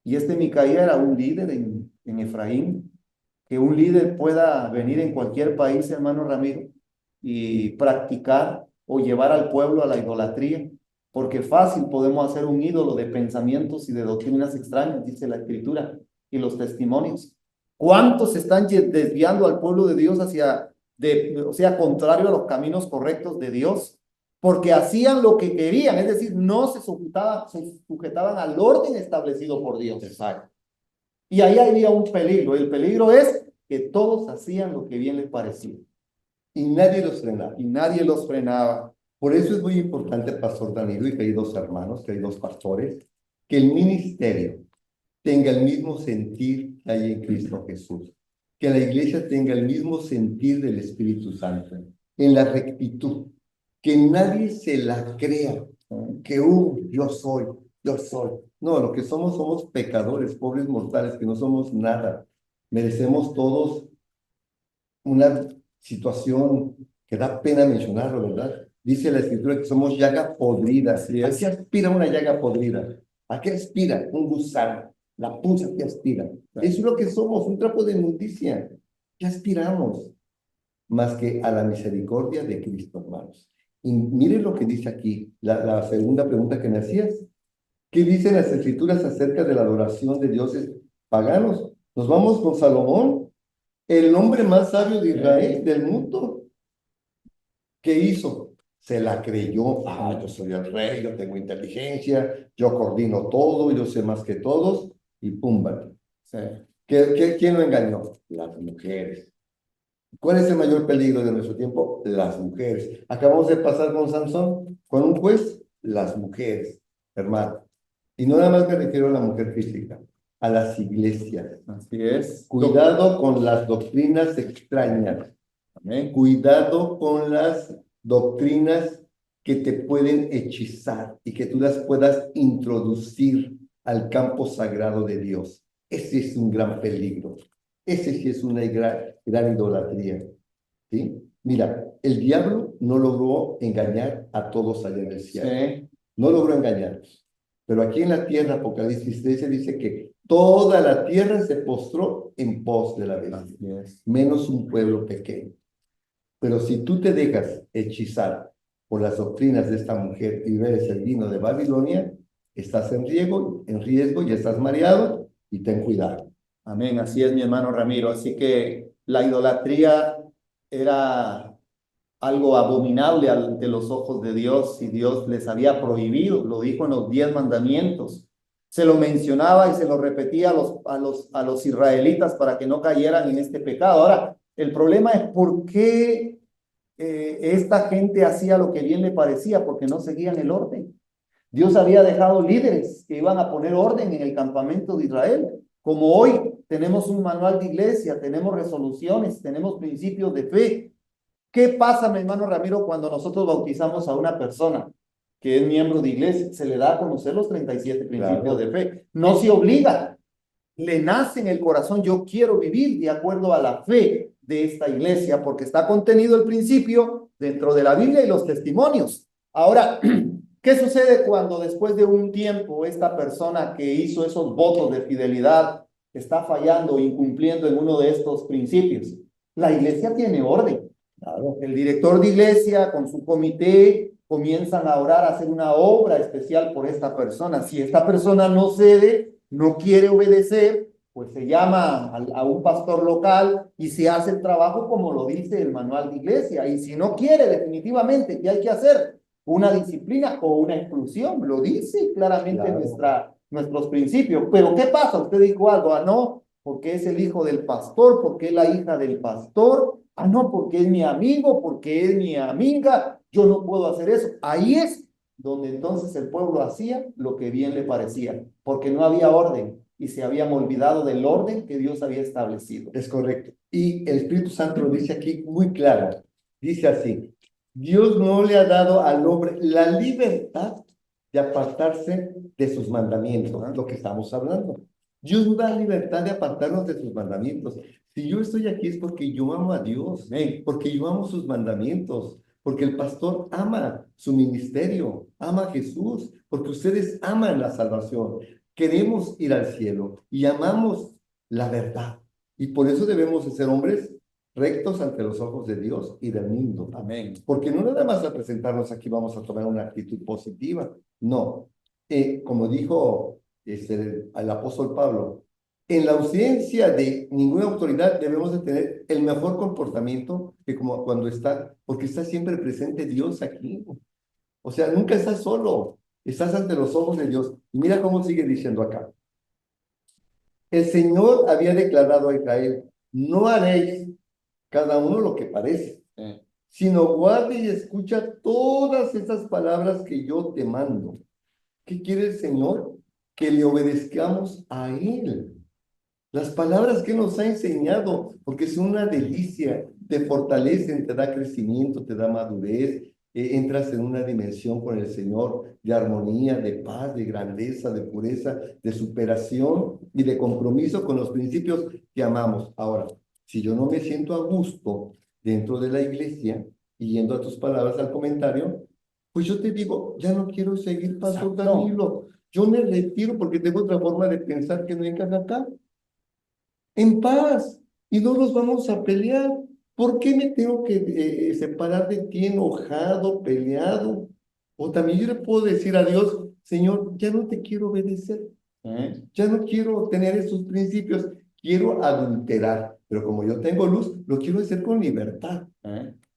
Y este Micaía era un líder en Efraín. Que un líder pueda venir en cualquier país, hermano Ramiro, y practicar o llevar al pueblo a la idolatría, porque fácil podemos hacer un ídolo de pensamientos y de doctrinas extrañas, dice la Escritura y los testimonios. ¿Cuántos están desviando al pueblo de Dios o sea, contrario a los caminos correctos de Dios? Porque hacían lo que querían, es decir, no se sujetaban al orden establecido por Dios. Exacto. Y ahí había un peligro. El peligro es que todos hacían lo que bien les parecía. Y nadie los frenaba. Y nadie los frenaba. Por eso es muy importante, Pastor Danilo, y queridos hermanos, queridos pastores, que el ministerio tenga el mismo sentir que hay en Cristo Jesús. Que la iglesia tenga el mismo sentir del Espíritu Santo, en la rectitud. Que nadie se la crea, que yo soy. No, lo que somos pecadores, pobres mortales, que no somos nada. Merecemos todos una situación que da pena mencionarlo, ¿verdad? Dice la Escritura que somos llaga podrida. Así ¿A es. qué aspira una llaga podrida? ¿A qué aspira un gusano? La punza que aspira. Eso es lo que somos, un trapo de inmundicia. ¿Qué aspiramos? Más que a la misericordia de Cristo, hermanos. Y miren lo que dice aquí, la segunda pregunta que me hacías. ¿Qué dicen las Escrituras acerca de la adoración de dioses paganos? Nos vamos con Salomón, el hombre más sabio de Israel, del mundo. ¿Qué hizo? Se la creyó. Yo soy el rey, yo tengo inteligencia, yo coordino todo, yo sé más que todos, y pumba. Sí. ¿Quién lo engañó? Las mujeres. ¿Cuál es el mayor peligro de nuestro tiempo? Las mujeres. Acabamos de pasar con Sansón, con un juez, las mujeres, hermano. Y no nada más me refiero a la mujer física, a las iglesias. Así es. Cuidado con las doctrinas extrañas. Amén. Cuidado con las doctrinas que te pueden hechizar y que tú las puedas introducir al campo sagrado de Dios. Ese es un gran peligro. Ese sí es una gran idolatría. ¿Sí? Mira, el diablo no logró engañar a todos allá en el cielo. Sí. No logró engañarlos. Pero aquí en la tierra, Apocalipsis 13 dice que toda la tierra se postró en pos de la bestia, menos un pueblo pequeño. Pero si tú te dejas hechizar por las doctrinas de esta mujer y bebes el vino de Babilonia, estás en riesgo y estás mareado, y ten cuidado. Amén, así es, mi hermano Ramiro. Así que la idolatría era algo abominable ante los ojos de Dios y Dios les había prohibido, lo dijo en los 10 mandamientos. Se lo mencionaba y se lo repetía a los israelitas para que no cayeran en este pecado. Ahora, el problema es por qué esta gente hacía lo que bien le parecía, porque no seguían el orden. Dios había dejado líderes que iban a poner orden en el campamento de Israel. Como hoy tenemos un manual de iglesia, tenemos resoluciones, tenemos principios de fe. ¿Qué pasa, mi hermano Ramiro, cuando nosotros bautizamos a una persona que es miembro de iglesia? Se le da a conocer los 37 principios de fe. No se obliga, le nace en el corazón, yo quiero vivir de acuerdo a la fe de esta iglesia, porque está contenido el principio dentro de la Biblia y los testimonios. Ahora, ¿qué sucede cuando después de un tiempo esta persona que hizo esos votos de fidelidad está fallando o incumpliendo en uno de estos principios? La iglesia tiene orden. Claro. El director de iglesia con su comité comienzan a orar, a hacer una obra especial por esta persona. Si esta persona no cede, no quiere obedecer, pues se llama a un pastor local y se hace el trabajo como lo dice el manual de iglesia. Y si no quiere, definitivamente, ¿qué hay que hacer? Una disciplina o una exclusión, lo dice claramente nuestros principios. Pero ¿qué pasa? Usted dijo algo, no, porque es el hijo del pastor, porque es la hija del pastor, no, porque es mi amigo, porque es mi amiga, yo no puedo hacer eso. Ahí es donde entonces el pueblo hacía lo que bien le parecía, porque no había orden. y se habían olvidado del orden que Dios había establecido. Es correcto. Y el Espíritu Santo lo dice aquí muy claro. Dice así, Dios no le ha dado al hombre la libertad de apartarse de sus mandamientos, lo que estamos hablando. Dios nos da libertad de apartarnos de sus mandamientos. Si yo estoy aquí es porque yo amo a Dios, porque yo amo sus mandamientos, porque el pastor ama su ministerio, ama a Jesús, porque ustedes aman la salvación. Queremos ir al cielo y amamos la verdad. Y por eso debemos de ser hombres rectos ante los ojos de Dios y del mundo. Amén. Porque no nada más a presentarnos aquí vamos a tomar una actitud positiva. No. Como dijo el apóstol Pablo, en la ausencia de ninguna autoridad debemos de tener el mejor comportamiento que como cuando está, porque está siempre presente Dios aquí. O sea, nunca estás solo, estás ante los ojos de Dios. Y mira cómo sigue diciendo acá. El Señor había declarado a Israel, no haréis cada uno lo que parece, sino guarde y escucha todas esas palabras que yo te mando. ¿Qué quiere el Señor? Que le obedezcamos a Él. Las palabras que nos ha enseñado, porque son una delicia, te fortalecen, te da crecimiento, te da madurez, entras en una dimensión con el Señor de armonía, de paz, de grandeza, de pureza, de superación y de compromiso con los principios que amamos. Ahora, si yo no me siento a gusto dentro de la iglesia, y yendo a tus palabras al comentario, pues yo te digo, ya no quiero seguir, Pastor Danilo. Yo me retiro porque tengo otra forma de pensar que no encaja acá. En paz, y no nos vamos a pelear. ¿Por qué me tengo que separar de ti enojado, peleado? O también yo le puedo decir a Dios, Señor, ya no te quiero obedecer, ya no quiero tener esos principios, quiero adulterar, pero como yo tengo luz, lo quiero hacer con libertad.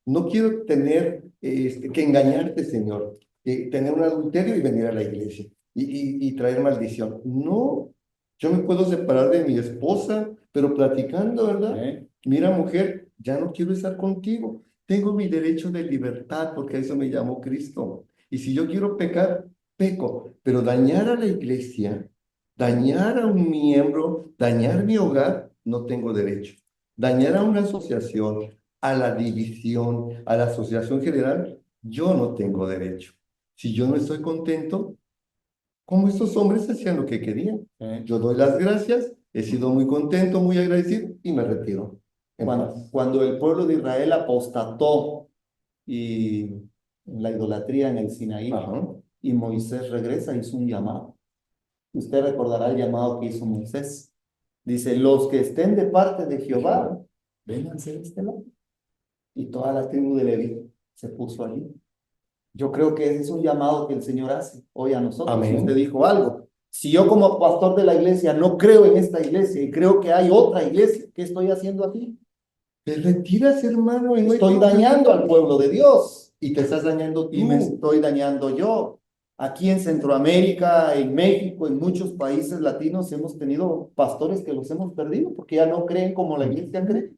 No quiero tener que engañarte, Señor, tener un adulterio y venir a la iglesia y traer maldición. No, yo me puedo separar de mi esposa, pero platicando, ¿verdad? Mira, mujer, ya no quiero estar contigo. Tengo mi derecho de libertad porque a eso me llamó Cristo. Y si yo quiero pecar, peco. Pero dañar a la iglesia, dañar a un miembro, dañar mi hogar, no tengo derecho. Dañar a una asociación, a la división, a la asociación general, yo no tengo derecho. Si yo no estoy contento, como estos hombres hacían lo que querían. Yo doy las gracias, he sido muy contento, muy agradecido y me retiro. Cuando el pueblo de Israel apostató y en la idolatría en el Sinaí, y Moisés regresa, hizo un llamado. Usted recordará el llamado que hizo Moisés. Dice, los que estén de parte de Jehová, vénganse de este lado. Y toda la tribu de Leví se puso allí. Yo creo que ese es un llamado que el Señor hace hoy a nosotros. Amén. Usted dijo algo. Si yo como pastor de la iglesia no creo en esta iglesia y creo que hay otra iglesia, ¿qué estoy haciendo aquí? Te retiras, hermano, y no estoy dañando al pueblo de Dios. Y te estás dañando tú. Y me estoy dañando yo. Aquí en Centroamérica, en México, en muchos países latinos hemos tenido pastores que los hemos perdido porque ya no creen como la iglesia cree.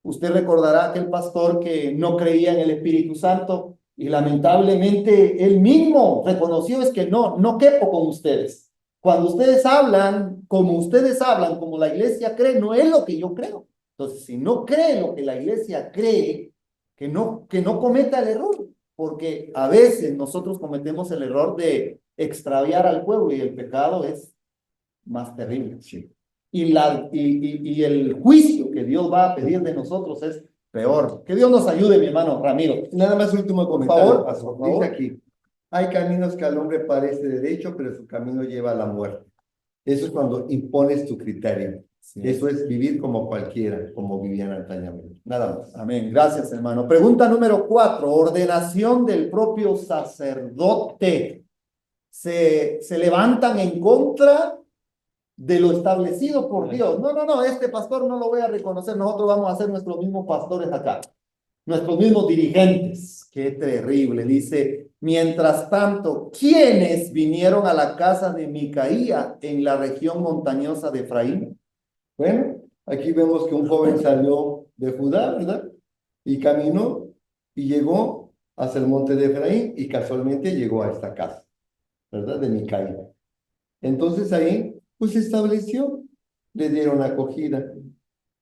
Usted recordará aquel pastor que no creía en el Espíritu Santo y lamentablemente él mismo reconoció es que no quepo con ustedes. Cuando ustedes hablan, como la iglesia cree, no es lo que yo creo. Entonces, si no cree lo que la iglesia cree, que no cometa el error, porque a veces nosotros cometemos el error de extraviar al pueblo y el pecado es más terrible. Sí. Y el juicio que Dios va a pedir de nosotros es peor. Que Dios nos ayude, mi hermano Ramiro. Nada más último comentario, favor, pastor. por favor. Dice aquí, hay caminos que al hombre parece derecho, pero su camino lleva a la muerte. Eso es cuando impones tu criterio. Sí. Eso es vivir como cualquiera, como vivían antañamente. Nada más. Amén. Gracias, hermano. Pregunta número 4. Ordenación del propio sacerdote. Se levantan en contra de lo establecido por Dios. No, este pastor no lo voy a reconocer. Nosotros vamos a ser nuestros mismos pastores acá. Nuestros mismos dirigentes. Qué terrible. Dice, mientras tanto, ¿quiénes vinieron a la casa de Micaía en la región montañosa de Efraín? Bueno, aquí vemos que un joven salió de Judá, ¿verdad? Y caminó y llegó hacia el monte de Efraín y casualmente llegó a esta casa, ¿verdad? De Micaía. Entonces ahí pues se estableció, le dieron acogida,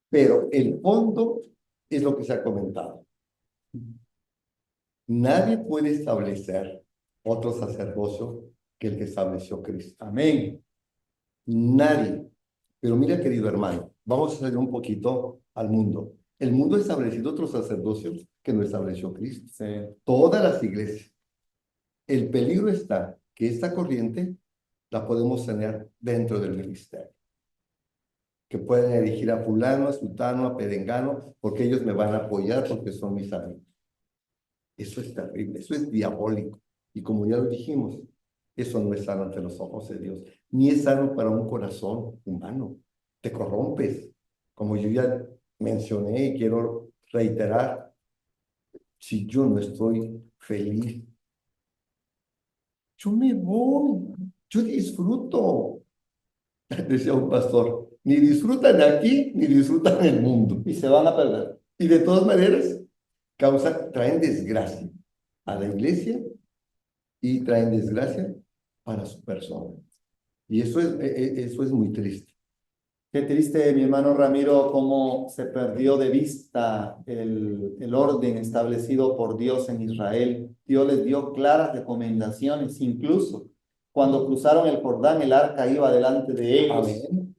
pero el fondo es lo que se ha comentado. Nadie puede establecer otro sacerdocio que el que estableció Cristo. Amén. Nadie. Pero mira, querido hermano, vamos a salir un poquito al mundo. El mundo ha establecido otros sacerdocios que no estableció Cristo. Sí. Todas las iglesias. El peligro está que esta corriente la podemos tener dentro del ministerio. Que pueden elegir a fulano, a sultano, a perengano, porque ellos me van a apoyar porque son mis amigos. Eso es terrible, eso es diabólico. Y como ya lo dijimos, eso no es sano ante los ojos de Dios, ni es sano para un corazón humano. Te corrompes. Como yo ya mencioné y quiero reiterar, si yo no estoy feliz, yo me voy, yo disfruto. Decía un pastor, ni disfrutan aquí, ni disfrutan el mundo. Y se van a perder. Y de todas maneras, traen desgracia a la iglesia y traen desgracia para su persona. Y eso es muy triste. Qué triste, mi hermano Ramiro, cómo se perdió de vista el orden establecido por Dios en Israel. Dios les dio claras recomendaciones, incluso cuando cruzaron el Jordán, el arca iba delante de ellos. Amén.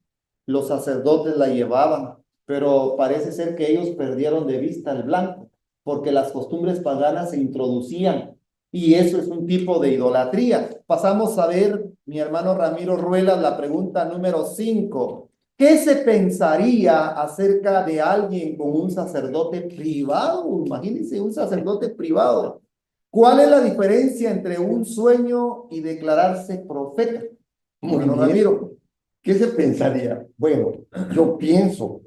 Los sacerdotes la llevaban, pero parece ser que ellos perdieron de vista el blanco, porque las costumbres paganas se introducían, y eso es un tipo de idolatría. Pasamos a ver, mi hermano Ramiro Ruelas, la pregunta número 5. ¿Qué se pensaría acerca de alguien con un sacerdote privado? Imagínense, un sacerdote privado. ¿Cuál es la diferencia entre un sueño y declararse profeta? Muy Bueno, bien. Ramiro. ¿Qué se pensaría? Bueno, yo pienso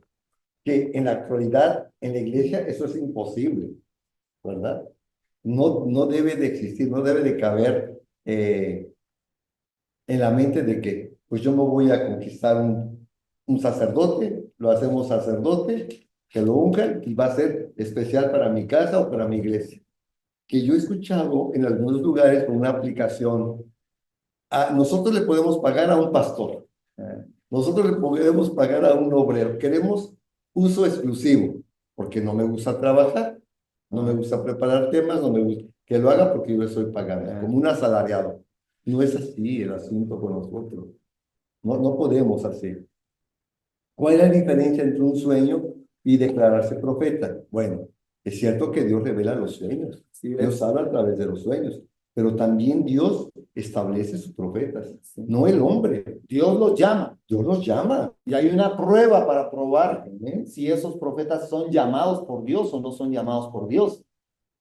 que en la actualidad en la iglesia eso es imposible, ¿verdad? No debe de existir, no debe de caber en la mente de que pues yo me voy a conquistar un sacerdote, lo hacemos sacerdote, que lo unjan y va a ser especial para mi casa o para mi iglesia. Que yo he escuchado en algunos lugares con una aplicación, nosotros le podemos pagar a un pastor, nosotros le podemos pagar a un obrero, queremos uso exclusivo, porque no me gusta trabajar, no me gusta preparar temas, no me gusta que lo haga porque yo le estoy pagando, como un asalariado. No es así el asunto con nosotros. No podemos hacer. ¿Cuál es la diferencia entre un sueño y declararse profeta? Bueno, es cierto que Dios revela los sueños. Sí, Dios habla a través de los sueños. Pero también Dios establece sus profetas, no el hombre. Dios los llama. Dios los llama. Y hay una prueba para probar si esos profetas son llamados por Dios o no son llamados por Dios.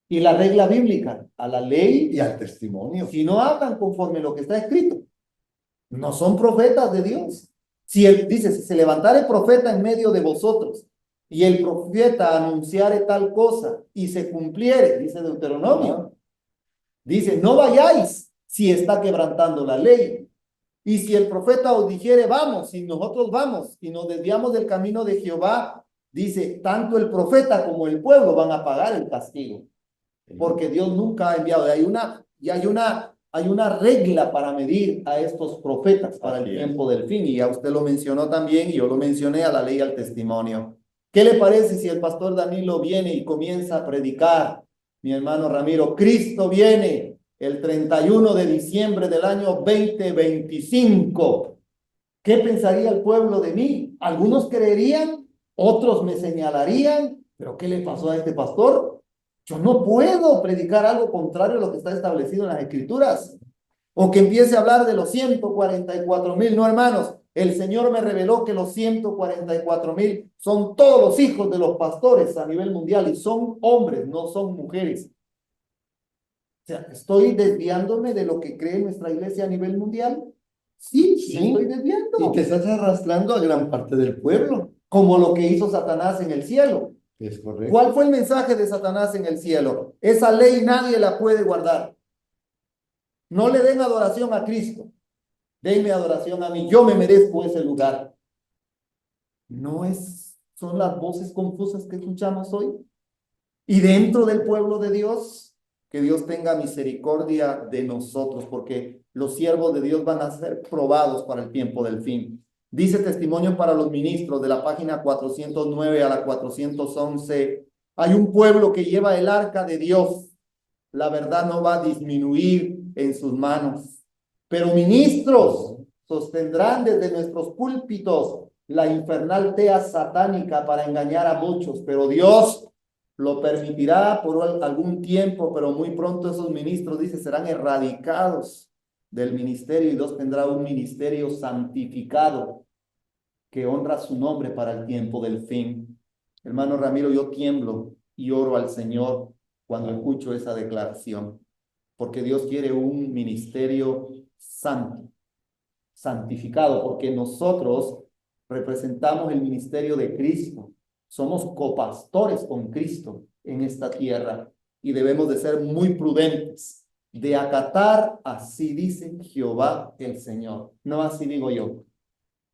Y la regla bíblica, a la ley Y al testimonio. si no hablan conforme lo que está escrito, no son profetas de Dios. Si él dice, si se levantare profeta en medio de vosotros y el profeta anunciare tal cosa y se cumpliere, dice Deuteronomio, dice, no vayáis si está quebrantando la ley. Y si el profeta os dijere, vamos, si nosotros vamos y nos desviamos del camino de Jehová, dice, tanto el profeta como el pueblo van a pagar el castigo. Porque Dios nunca ha enviado. Hay una regla para medir a estos profetas para el tiempo del fin. Y ya usted lo mencionó también, y yo lo mencioné, a la ley y al testimonio. ¿Qué le parece si el pastor Danilo viene y comienza a predicar? Mi hermano Ramiro, Cristo viene el 31 de diciembre del año 2025. ¿Qué pensaría el pueblo de mí? Algunos creerían, otros me señalarían, pero ¿qué le pasó a este pastor? Yo no puedo predicar algo contrario a lo que está establecido en las Escrituras. O que empiece a hablar de los 144,000. No, hermanos, el Señor me reveló que los 144,000 son todos los hijos de los pastores a nivel mundial y son hombres, no son mujeres. O sea, ¿estoy desviándome de lo que cree nuestra iglesia a nivel mundial? Sí, me estoy desviando. Y te estás arrastrando a gran parte del pueblo. Como lo que hizo Satanás en el cielo. Es correcto. ¿Cuál fue el mensaje de Satanás en el cielo? Esa ley nadie la puede guardar. No le den adoración a Cristo. Denme adoración a mí. Yo me merezco ese lugar. Son las voces confusas que escuchamos hoy. Y dentro del pueblo de Dios, que Dios tenga misericordia de nosotros, porque los siervos de Dios van a ser probados para el tiempo del fin. Dice Testimonio para los Ministros de la página 409 a la 411. Hay un pueblo que lleva el arca de Dios. La verdad no va a disminuir en sus manos. Pero ministros sostendrán desde nuestros púlpitos la infernal tea satánica para engañar a muchos. Pero Dios lo permitirá por algún tiempo, pero muy pronto esos ministros, dice, serán erradicados del ministerio y Dios tendrá un ministerio santificado que honra su nombre para el tiempo del fin. Hermano Ramiro, yo tiemblo y oro al Señor cuando escucho esa declaración, porque Dios quiere un ministerio santo, santificado, porque nosotros representamos el ministerio de Cristo, somos copastores con Cristo en esta tierra y debemos de ser muy prudentes, de acatar, así dice Jehová el Señor, no así digo yo.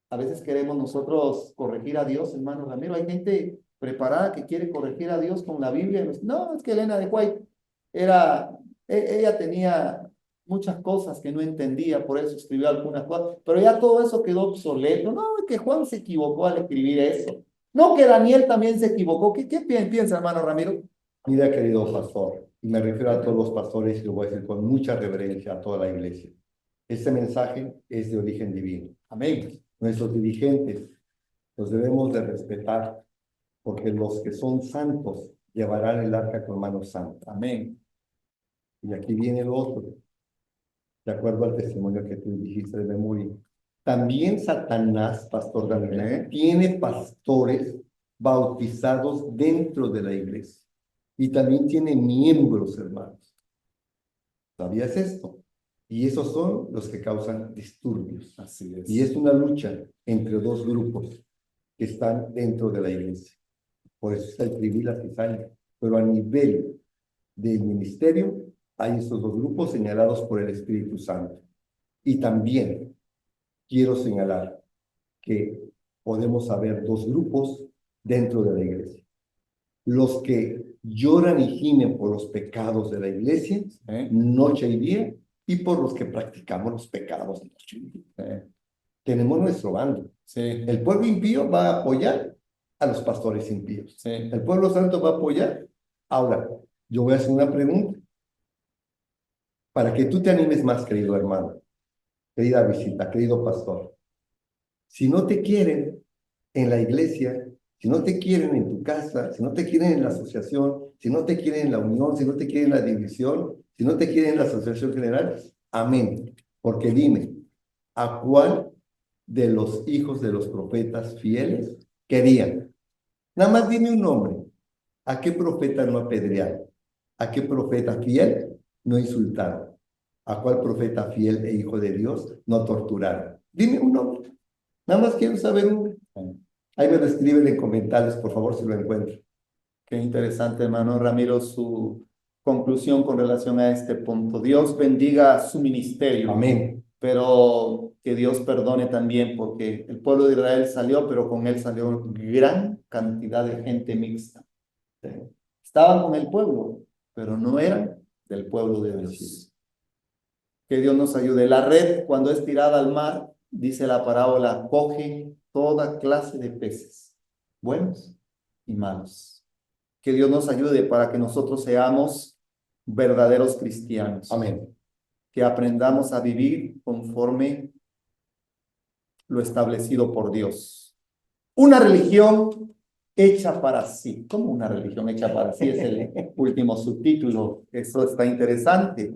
A veces queremos nosotros corregir a Dios, hermano Ramiro. Hay gente preparada que quiere corregir a Dios con la Biblia. No, es que Elena de White ella tenía muchas cosas que no entendía, por eso escribió algunas cosas, pero ya todo eso quedó obsoleto. No, es que Juan se equivocó al escribir eso. No, que Daniel también se equivocó. ¿Qué piensa, hermano Ramiro? Mira, querido pastor, y me refiero a todos los pastores, y lo voy a decir con mucha reverencia a toda la iglesia. Este mensaje es de origen divino. Amén. Nuestros dirigentes los debemos de respetar, porque los que son santos llevarán el arca con manos santas. Amén. Y aquí viene lo otro, de acuerdo al testimonio que tú dijiste de memoria. También Satanás, pastor Daniel, tiene pastores bautizados dentro de la iglesia. Y también tiene miembros, hermanos. ¿Sabías esto? Y esos son los que causan disturbios. Así es. Y es una lucha entre dos grupos que están dentro de la iglesia. Por eso está el tribunal y la cizaña. Pero a nivel del ministerio, hay estos dos grupos señalados por el Espíritu Santo. Y también quiero señalar que podemos haber dos grupos dentro de la iglesia. Los que lloran y gimen por los pecados de la iglesia, noche y día, y por los que practicamos los pecados noche y día. Tenemos nuestro bando. El pueblo impío va a apoyar a los pastores impíos. El pueblo santo va a apoyar. Ahora, yo voy a hacer una pregunta. Para que tú te animes más, querido hermano, querida visita, querido pastor. Si no te quieren en la iglesia, si no te quieren en tu casa, si no te quieren en la asociación, si no te quieren en la unión, si no te quieren en la división, si no te quieren en la asociación general, amén. Porque dime, ¿a cuál de los hijos de los profetas fieles querían? Nada más dime un nombre. ¿A qué profeta no apedrearon? ¿A qué profeta fiel no insultaron? ¿A cuál profeta fiel e hijo de Dios no torturaron? Dime un nombre. Nada más quiero saber uno. Ahí me lo escriben en comentarios, por favor, si lo encuentro. Qué interesante, hermano Ramiro, su conclusión con relación a este punto. Dios bendiga su ministerio. Amén. Pero que Dios perdone también, porque el pueblo de Israel salió, pero con él salió gran cantidad de gente mixta. Estaban con el pueblo, pero no eran del pueblo de Dios. Que Dios nos ayude. La red, cuando es tirada al mar, dice la parábola, coge toda clase de peces, buenos y malos. Que Dios nos ayude para que nosotros seamos verdaderos cristianos. Amén. Que aprendamos a vivir conforme lo establecido por Dios. Una religión hecha para sí. ¿Cómo una religión hecha para sí? Es el último subtítulo. Eso está interesante.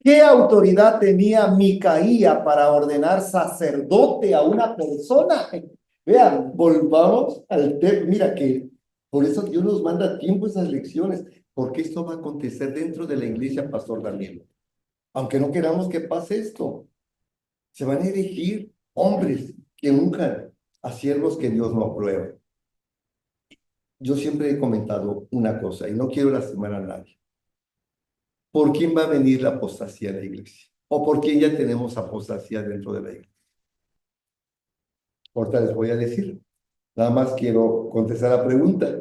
¿Qué autoridad tenía Micaía para ordenar sacerdote a una persona? Vean, volvamos al tema. Mira que por eso Dios nos manda a tiempo esas lecciones, porque esto va a acontecer dentro de la iglesia, pastor Daniel. Aunque no queramos que pase esto, se van a elegir hombres que unjan a siervos que Dios no aprueba. Yo siempre he comentado una cosa, y no quiero lastimar a nadie. ¿Por quién va a venir la apostasía de la iglesia? ¿O por quién ya tenemos apostasía dentro de la iglesia? Ahorita les voy a decir. Nada más quiero contestar la pregunta.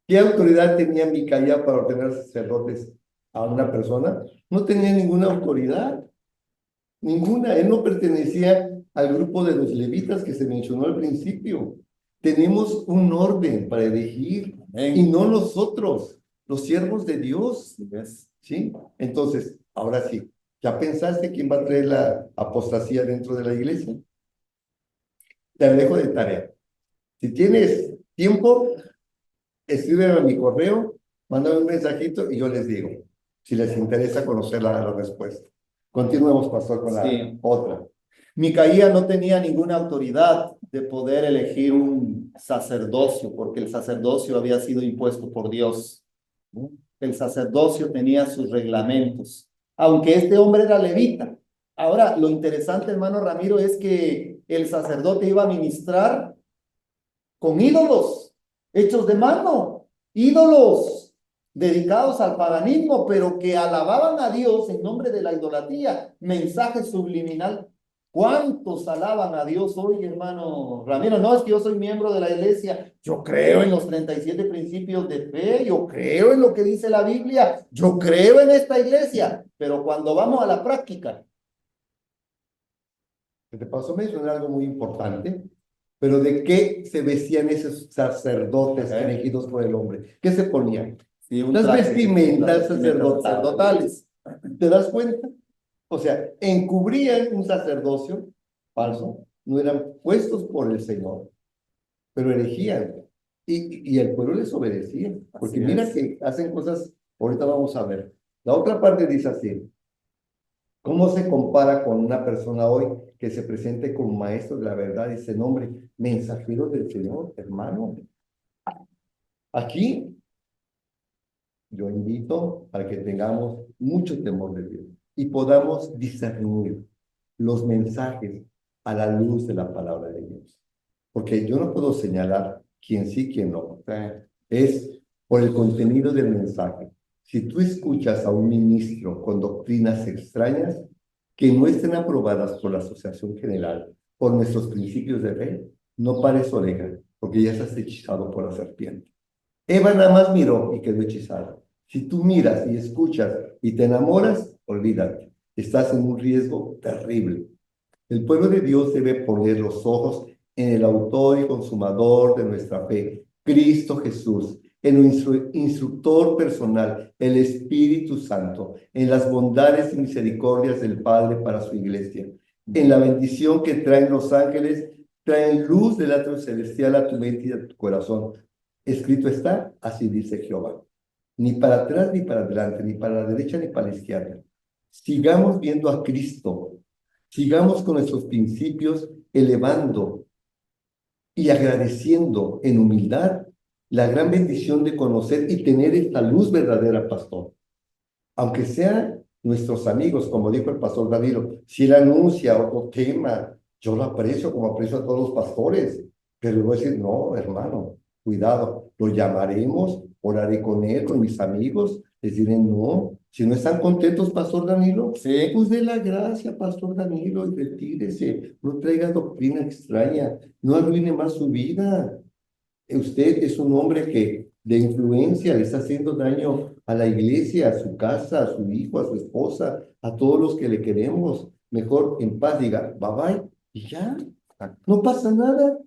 ¿Qué autoridad tenía Micaía para ordenar sacerdotes a una persona? No tenía ninguna autoridad. ninguna. Él no pertenecía al grupo de los levitas que se mencionó al principio. Tenemos un orden para elegir y no nosotros, los siervos de Dios. ¿Sí? Entonces, ahora sí, ¿ya pensaste quién va a traer la apostasía dentro de la iglesia? Te dejo de tarea. Si tienes tiempo, escríbeme a mi correo, mándame un mensajito y yo les digo, si les interesa conocer la respuesta. Continuemos, pastor, con la otra. Micaía no tenía ninguna autoridad de poder elegir un sacerdocio, porque el sacerdocio había sido impuesto por Dios. El sacerdocio tenía sus reglamentos, aunque este hombre era levita. Ahora, lo interesante, hermano Ramiro, es que el sacerdote iba a ministrar con ídolos hechos de mano, ídolos dedicados al paganismo, pero que alababan a Dios en nombre de la idolatría, mensaje subliminal. ¿Cuántos alaban a Dios hoy, hermano Ramiro? No, es que yo soy miembro de la iglesia, yo creo en los 37 principios de fe, yo creo en lo que dice la Biblia, yo creo en esta iglesia, pero cuando vamos a la práctica. Te pasó a mencionar algo muy importante, pero ¿de qué se vestían esos sacerdotes elegidos por el hombre? ¿Qué se ponían? Sí, Las vestimentas sacerdotales. ¿Te das cuenta? O sea, encubrían un sacerdocio falso, no eran puestos por el Señor, pero elegían. Y el pueblo les obedecía, porque mira que hacen cosas, ahorita vamos a ver. La otra parte dice así, ¿cómo se compara con una persona hoy que se presente como maestro de la verdad y se nombre mensajero del Señor, hermano? Aquí yo invito a que tengamos mucho temor de Dios y podamos discernir los mensajes a la luz de la palabra de Dios. Porque yo no puedo señalar quién sí, quién no. Es por el contenido del mensaje. Si tú escuchas a un ministro con doctrinas extrañas que no estén aprobadas por la Asociación General, por nuestros principios de fe, no pares oreja, porque ya estás hechizado por la serpiente. Eva nada más miró y quedó hechizada. Si tú miras y escuchas y te enamoras, olvídate, estás en un riesgo terrible. El pueblo de Dios debe poner los ojos en el autor y consumador de nuestra fe, Cristo Jesús, en nuestro instructor personal, el Espíritu Santo, en las bondades y misericordias del Padre para su iglesia, en la bendición que traen los ángeles, traen luz del atrio celestial a tu mente y a tu corazón. Escrito está, así dice Jehová. Ni para atrás ni para adelante, ni para la derecha ni para la izquierda. Sigamos viendo a Cristo. Sigamos con nuestros principios elevando y agradeciendo en humildad la gran bendición de conocer y tener esta luz verdadera, pastor. Aunque sean nuestros amigos, como dijo el pastor Danilo, si él anuncia otro tema, yo lo aprecio como aprecio a todos los pastores, pero le voy a decir, no, hermano, cuidado, lo llamaremos, oraré con él, con mis amigos, les diré, no, si no están contentos, pastor Danilo, pues dé la gracia, pastor Danilo, y retírese, no traiga doctrina extraña, no arruine más su vida. Usted es un hombre que de influencia le está haciendo daño a la iglesia, a su casa, a su hijo, a su esposa, a todos los que le queremos. Mejor en paz diga, bye bye, y ya, no pasa nada.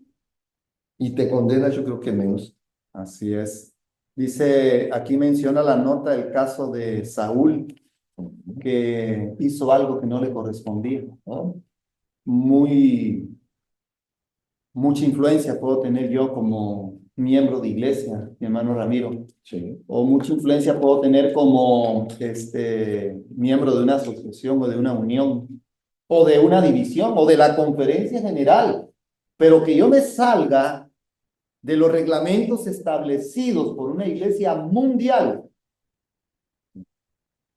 Y te condena, yo creo que menos. Así es. Dice, aquí menciona la nota el caso de Saúl, que hizo algo que no le correspondía, ¿no? Mucha influencia puedo tener yo como miembro de iglesia, mi hermano Ramiro. Sí. O mucha influencia puedo tener como miembro de una asociación o de una unión, o de una división, o de la conferencia general. Pero que yo me salga de los reglamentos establecidos por una iglesia mundial,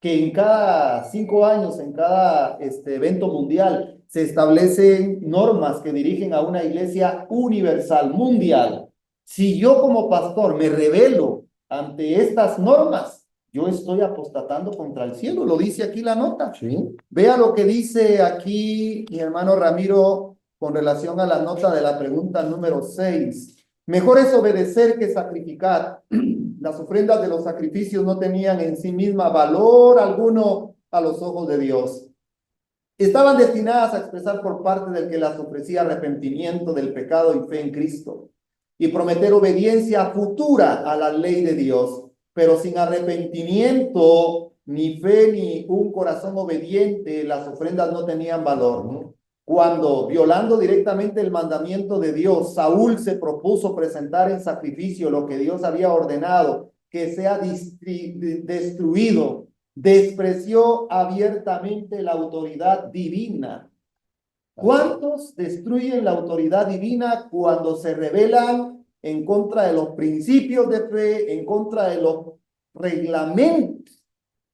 que en cada 5 años, en cada evento mundial, se establecen normas que dirigen a una iglesia universal, mundial. Si yo como pastor me rebelo ante estas normas, yo estoy apostatando contra el cielo, lo dice aquí la nota. Sí. Vea lo que dice aquí mi hermano Ramiro con relación a la nota de la pregunta número 6. Mejor es obedecer que sacrificar. Las ofrendas de los sacrificios no tenían en sí misma valor alguno a los ojos de Dios. estaban destinadas a expresar por parte del que las ofrecía arrepentimiento del pecado y fe en Cristo, y prometer obediencia futura a la ley de Dios, pero sin arrepentimiento, ni fe, ni un corazón obediente, las ofrendas no tenían valor, ¿no? Cuando, violando directamente el mandamiento de Dios, Saúl se propuso presentar en sacrificio lo que Dios había ordenado que sea destruido, despreció abiertamente la autoridad divina. ¿Cuántos destruyen la autoridad divina cuando se rebelan en contra de los principios de fe, en contra de los reglamentos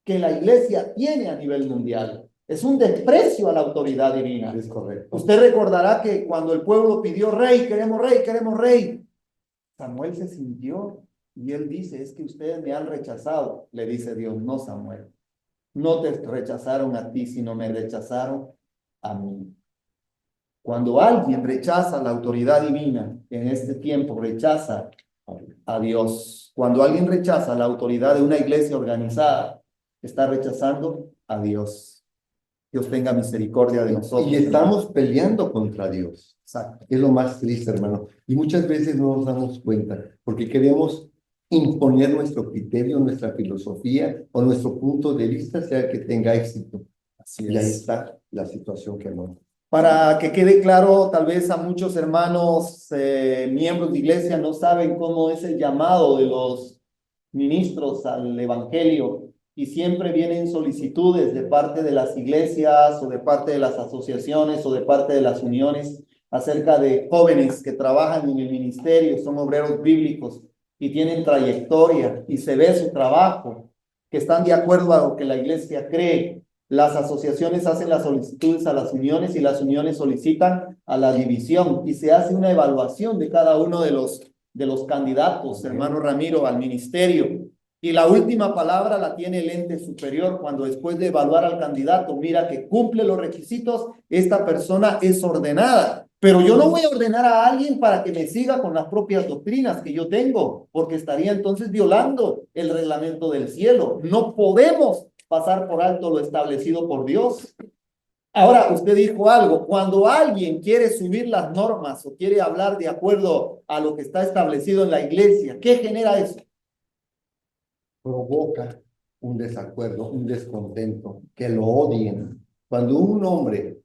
que la iglesia tiene a nivel mundial? Es un desprecio a la autoridad divina. Es correcto. Usted recordará que cuando el pueblo pidió rey, queremos rey, Samuel se sintió y él dice, es que ustedes me han rechazado. Le dice Dios, no, Samuel, no te rechazaron a ti, sino me rechazaron a mí. Cuando alguien rechaza la autoridad divina, en este tiempo rechaza a Dios. Cuando alguien rechaza la autoridad de una iglesia organizada, está rechazando a Dios. Dios tenga misericordia de nosotros. Y estamos peleando contra Dios. Exacto. Es lo más triste, hermano. Y muchas veces no nos damos cuenta, porque queremos imponer nuestro criterio, nuestra filosofía o nuestro punto de vista, sea que tenga éxito. Así Y ahí es. está la situación que no. Para que quede claro, tal vez a muchos hermanos, miembros de iglesia, no saben cómo es el llamado de los ministros al evangelio y siempre vienen solicitudes de parte de las iglesias o de parte de las asociaciones o de parte de las uniones acerca de jóvenes que trabajan en el ministerio, son obreros bíblicos y tienen trayectoria y se ve su trabajo, que están de acuerdo a lo que la iglesia cree. Las asociaciones hacen las solicitudes a las uniones y las uniones solicitan a la división y se hace una evaluación de cada uno de los candidatos, hermano Ramiro, al ministerio. Y la última palabra la tiene el ente superior cuando después de evaluar al candidato, mira que cumple los requisitos, esta persona es ordenada. Pero yo no voy a ordenar a alguien para que me siga con las propias doctrinas que yo tengo, porque estaría entonces violando el reglamento del cielo. No podemos pasar por alto lo establecido por Dios. Ahora, usted dijo algo, cuando alguien quiere subir las normas o quiere hablar de acuerdo a lo que está establecido en la iglesia, ¿qué genera eso? Provoca un desacuerdo, un descontento, que lo odien. Cuando un hombre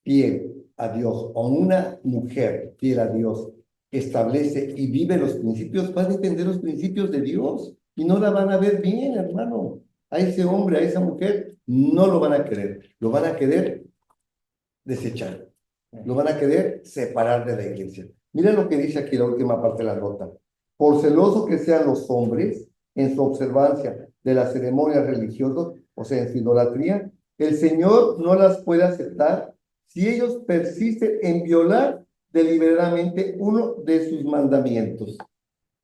fiel a Dios o una mujer fiel a Dios establece y vive los principios, va a defender los principios de Dios y no la van a ver bien, hermano. A ese hombre, a esa mujer, no lo van a querer. Lo van a querer desechar. Lo van a querer separar de la iglesia. Mira lo que dice aquí la última parte de la nota. Por celoso que sean los hombres en su observancia de las ceremonias religiosas, o sea, en su idolatría, el Señor no las puede aceptar si ellos persisten en violar deliberadamente uno de sus mandamientos,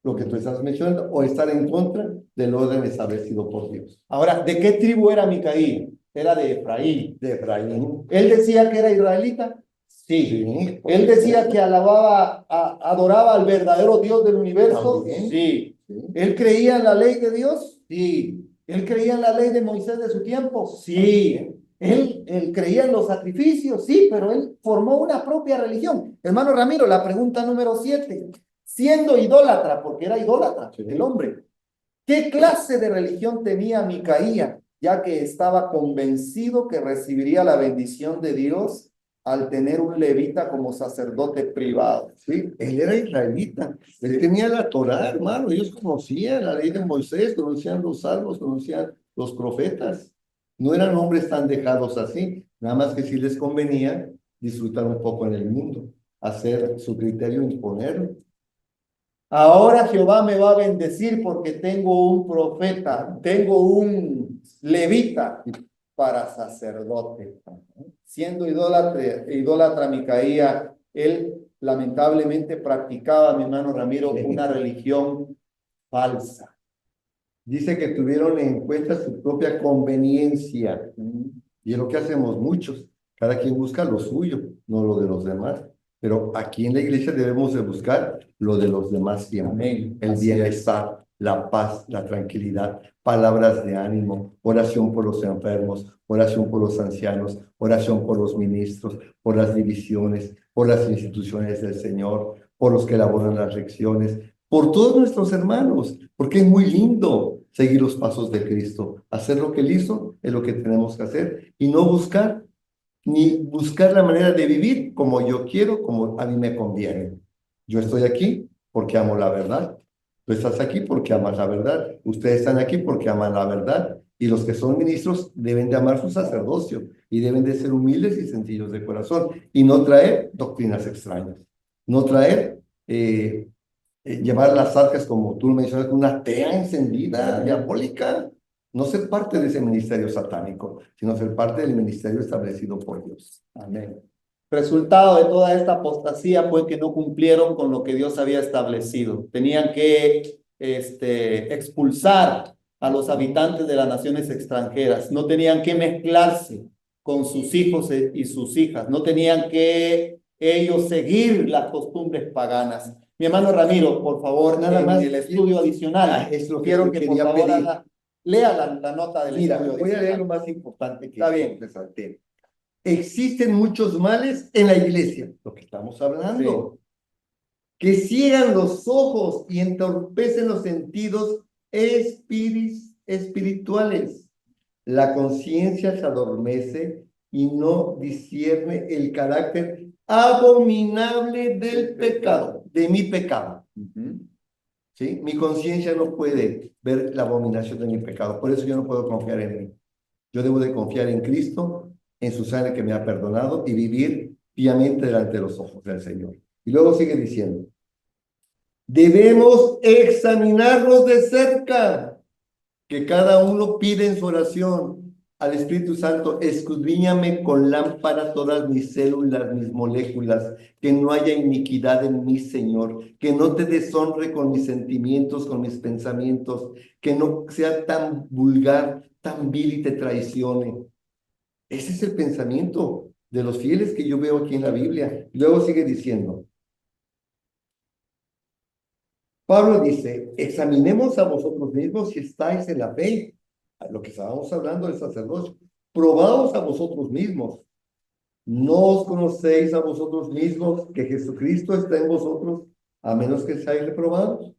lo que tú estás mencionando, o estar en contra del orden establecido por Dios. Ahora, ¿de qué tribu era Micaí? Era de Efraín. De Efraín. ¿Él decía que era israelita? Sí. Sí. ¿Él decía que adoraba al verdadero Dios del universo? ¿También? Sí. Sí. ¿Él creía en la ley de Dios? Sí. ¿Él creía en la ley de Moisés de su tiempo? Sí. ¿Él creía en los sacrificios? Sí, pero él formó una propia religión. Hermano Ramiro, la pregunta número 7. Siendo idólatra, porque era idólatra el hombre, ¿qué clase de religión tenía Micaía, ya que estaba convencido que recibiría la bendición de Dios al tener un levita como sacerdote privado? Sí, él era israelita, él tenía la Torá, hermano, ellos conocían la ley de Moisés, conocían los salmos, conocían los profetas, no eran hombres tan dejados así, nada más que si les convenía disfrutar un poco en el mundo, hacer su criterio imponerlo. Ahora Jehová me va a bendecir porque tengo un profeta, tengo un levita para sacerdote. Siendo idólatra Micaía, él lamentablemente practicaba, mi hermano Ramiro, una religión falsa. Dice que tuvieron en cuenta su propia conveniencia, y es lo que hacemos muchos, cada quien busca lo suyo, no lo de los demás. Pero aquí en la iglesia debemos de buscar lo de los demás siempre. Amén. El Así bienestar, la paz, la tranquilidad, palabras de ánimo, oración por los enfermos, oración por los ancianos, oración por los ministros, por las divisiones, por las instituciones del Señor, por los que elaboran las lecciones, por todos nuestros hermanos, porque es muy lindo seguir los pasos de Cristo. Hacer lo que Él hizo es lo que tenemos que hacer y no buscar, ni buscar la manera de vivir como yo quiero, como a mí me conviene. Yo estoy aquí porque amo la verdad. Tú estás aquí porque amas la verdad. Ustedes están aquí porque aman la verdad. Y los que son ministros deben de amar su sacerdocio y deben de ser humildes y sencillos de corazón y no traer doctrinas extrañas. No traer, llevar las arcas, como tú lo mencionas, con una tea encendida, diabólica. No ser parte de ese ministerio satánico, sino ser parte del ministerio establecido por Dios. Amén. Resultado de toda esta apostasía fue que no cumplieron con lo que Dios había establecido. Tenían que expulsar a los habitantes de las naciones extranjeras. No tenían que mezclarse con sus hijos y sus hijas. No tenían que ellos seguir las costumbres paganas. Mi hermano Ramiro, por favor, Nada en más el estudio adicional, es lo que quiero yo que por quería favor pedir. lea la nota del Mira, estudio voy a leer adicional. lo más importante que Está bien. resalté. Existen muchos males en la iglesia, lo que estamos hablando, que ciegan los ojos y entorpecen los sentidos espirituales. La conciencia se adormece y no discierne el carácter abominable del pecado, de mi pecado. ¿Sí? Mi conciencia no puede ver la abominación de mi pecado, por eso yo no puedo confiar en mí. Yo debo de confiar en Cristo, en su sangre que me ha perdonado y vivir piamente delante de los ojos del Señor. Y luego sigue diciendo, debemos examinarnos de cerca, que cada uno pide en su oración al Espíritu Santo, escudriñame con lámpara todas mis células, mis moléculas, que no haya iniquidad en mí, Señor, que no te deshonre con mis sentimientos, con mis pensamientos, que no sea tan vulgar, tan vil y te traicione. Ese es el pensamiento de los fieles que yo veo aquí en la Biblia. Luego sigue diciendo, Pablo dice, examinemos a vosotros mismos si estáis en la fe, a lo que estábamos hablando del sacerdocio, probaos a vosotros mismos. ¿No os conocéis a vosotros mismos que Jesucristo está en vosotros, a menos que seáis reprobados?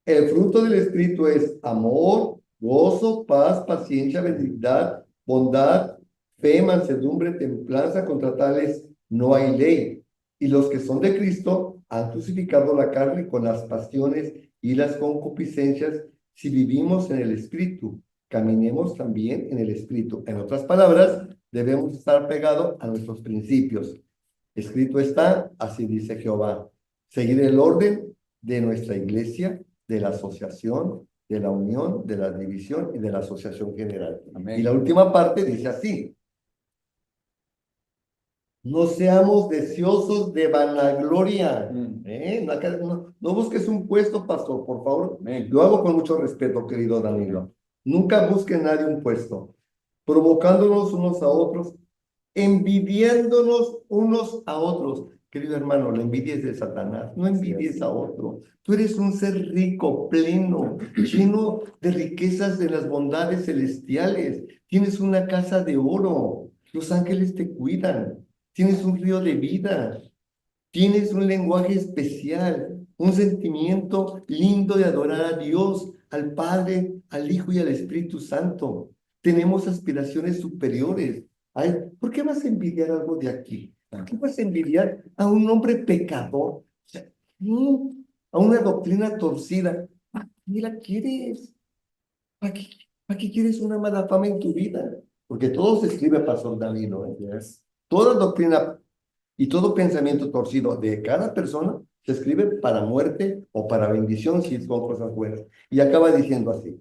El fruto del Espíritu es amor, gozo, paz, paciencia, benignidad, bondad, fe, mansedumbre, templanza. Contra tales no hay ley. Y los que son de Cristo han crucificado la carne con las pasiones y las concupiscencias. Si vivimos en el Espíritu, caminemos también en el Espíritu. En otras palabras, debemos estar pegados a nuestros principios. Escrito está, así dice Jehová. Seguir el orden de nuestra iglesia, de la asociación, de la unión, de la división y de la asociación general. Amén. Y la última parte dice así: no seamos deseosos de vanagloria. No busques un puesto, pastor, por favor. Amén. Lo hago con mucho respeto, querido Danilo. Nunca busque nadie un puesto, provocándonos unos a otros, envidiándonos unos a otros. Querido hermano, la envidia es de Satanás, no envidies a otro. Tú eres un ser rico, pleno, lleno de riquezas de las bondades celestiales. Tienes una casa de oro, los ángeles te cuidan, tienes un río de vida, tienes un lenguaje especial, un sentimiento lindo de adorar a Dios, al Padre, al Hijo y al Espíritu Santo. Tenemos aspiraciones superiores. Ay, ¿por qué vas a envidiar algo de aquí? ¿Por qué vas a envidiar a un hombre pecador? O sea, a una doctrina torcida. ¿Para qué la quieres? ¿Para qué quieres una mala fama en tu vida? Porque todo se escribe, Pastor Danilo, ¿eh? Toda doctrina y todo pensamiento torcido de cada persona se escribe para muerte o para bendición si son cosas buenas. Y acaba diciendo así.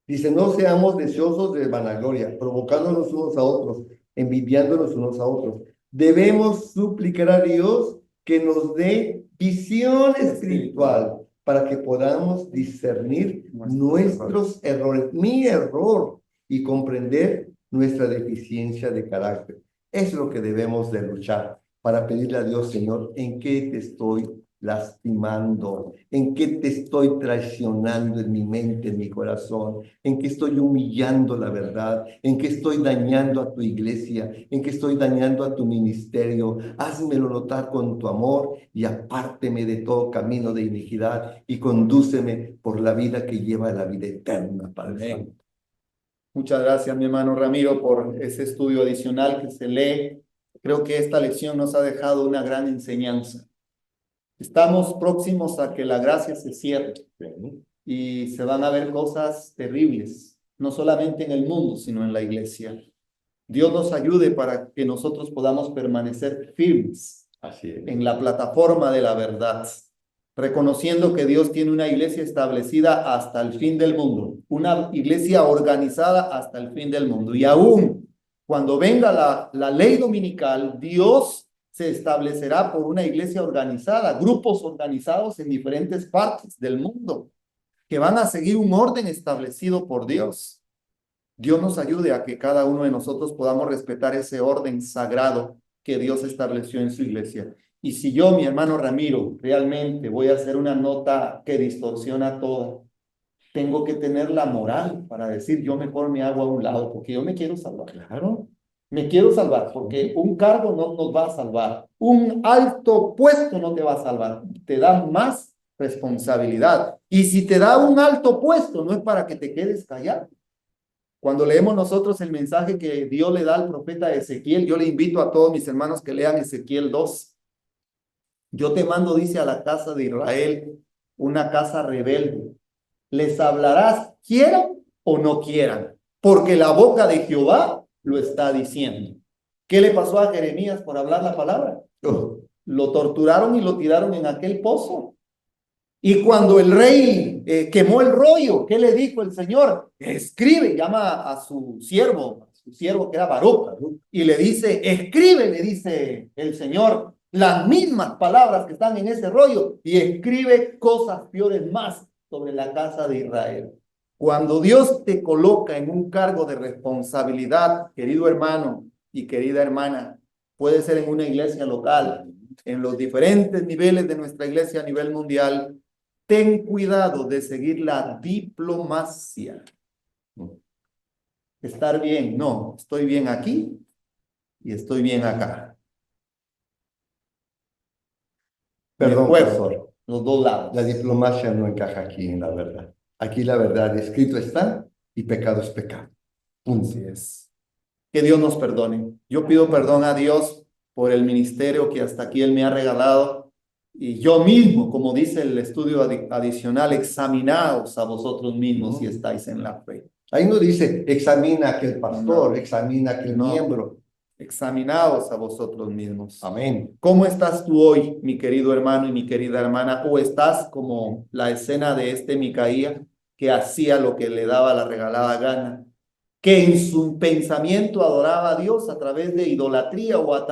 Dice, no seamos deseosos de vanagloria, provocándonos unos a otros, envidiándonos unos a otros. Debemos suplicar a Dios que nos dé visión espiritual para que podamos discernir nuestros errores, mi error, y comprender nuestra deficiencia de carácter. Es lo que debemos de luchar para pedirle a Dios, Señor, ¿en qué te estoy lastimando? ¿En qué te estoy traicionando en mi mente, en mi corazón? ¿En qué estoy humillando la verdad? ¿En qué estoy dañando a tu iglesia? ¿En qué estoy dañando a tu ministerio? Házmelo notar con tu amor y apárteme de todo camino de iniquidad y condúceme por la vida que lleva a la vida eterna, Padre Santo. Muchas gracias, mi hermano Ramiro, por ese estudio adicional que se lee. Creo que esta lección nos ha dejado una gran enseñanza. Estamos próximos a que la gracia se cierre y se van a ver cosas terribles, no solamente en el mundo, sino en la iglesia. Dios nos ayude para que nosotros podamos permanecer firmes Así es. en la plataforma de la verdad, reconociendo que Dios tiene una iglesia establecida hasta el fin del mundo, una iglesia organizada hasta el fin del mundo. Y aún cuando venga la ley dominical, Dios se establecerá por una iglesia organizada, grupos organizados en diferentes partes del mundo, que van a seguir un orden establecido por Dios. Dios nos ayude a que cada uno de nosotros podamos respetar ese orden sagrado que Dios estableció en su iglesia. Y si yo, mi hermano Ramiro, realmente voy a hacer una nota que distorsiona todo, tengo que tener la moral para decir, yo mejor me hago a un lado, porque yo me quiero salvar. Claro. Me quiero salvar, porque un cargo no nos va a salvar. Un alto puesto no te va a salvar. Te da más responsabilidad. Y si te da un alto puesto, no es para que te quedes callado. Cuando leemos nosotros el mensaje que Dios le da al profeta Ezequiel, yo le invito a todos mis hermanos que lean Ezequiel 2. Yo te mando, dice, a la casa de Israel, una casa rebelde. Les hablarás, quieran o no quieran, porque la boca de Jehová lo está diciendo. ¿Qué le pasó a Jeremías por hablar la palabra? Lo torturaron y lo tiraron en aquel pozo. Y cuando el rey quemó el rollo, ¿qué le dijo el Señor? Escribe, llama a su siervo que era Baruch, y le dice, escribe, le dice el Señor, las mismas palabras que están en ese rollo, y escribe cosas peores más sobre la casa de Israel. Cuando Dios te coloca en un cargo de responsabilidad, querido hermano y querida hermana, puede ser en una iglesia local, en los diferentes niveles de nuestra iglesia a nivel mundial, ten cuidado de seguir la diplomacia. Estar bien, no, estoy bien aquí y estoy bien acá. Perdón, pastor. Los dos lados. La diplomacia no encaja aquí en la verdad. Aquí la verdad escrito está y pecado es pecado. Así es. Que Dios nos perdone. Yo pido perdón a Dios por el ministerio que hasta aquí Él me ha regalado. Y yo mismo, como dice el estudio adicional, examinaos a vosotros mismos si estáis en la fe. Ahí no dice, examina a aquel pastor, No. examina a aquel miembro. Examinaos a vosotros mismos. Amén. ¿Cómo estás tú hoy, mi querido hermano y mi querida hermana? ¿O estás como la escena de Micaía, que hacía lo que le daba la regalada gana, que en su pensamiento adoraba a Dios a través de idolatría o a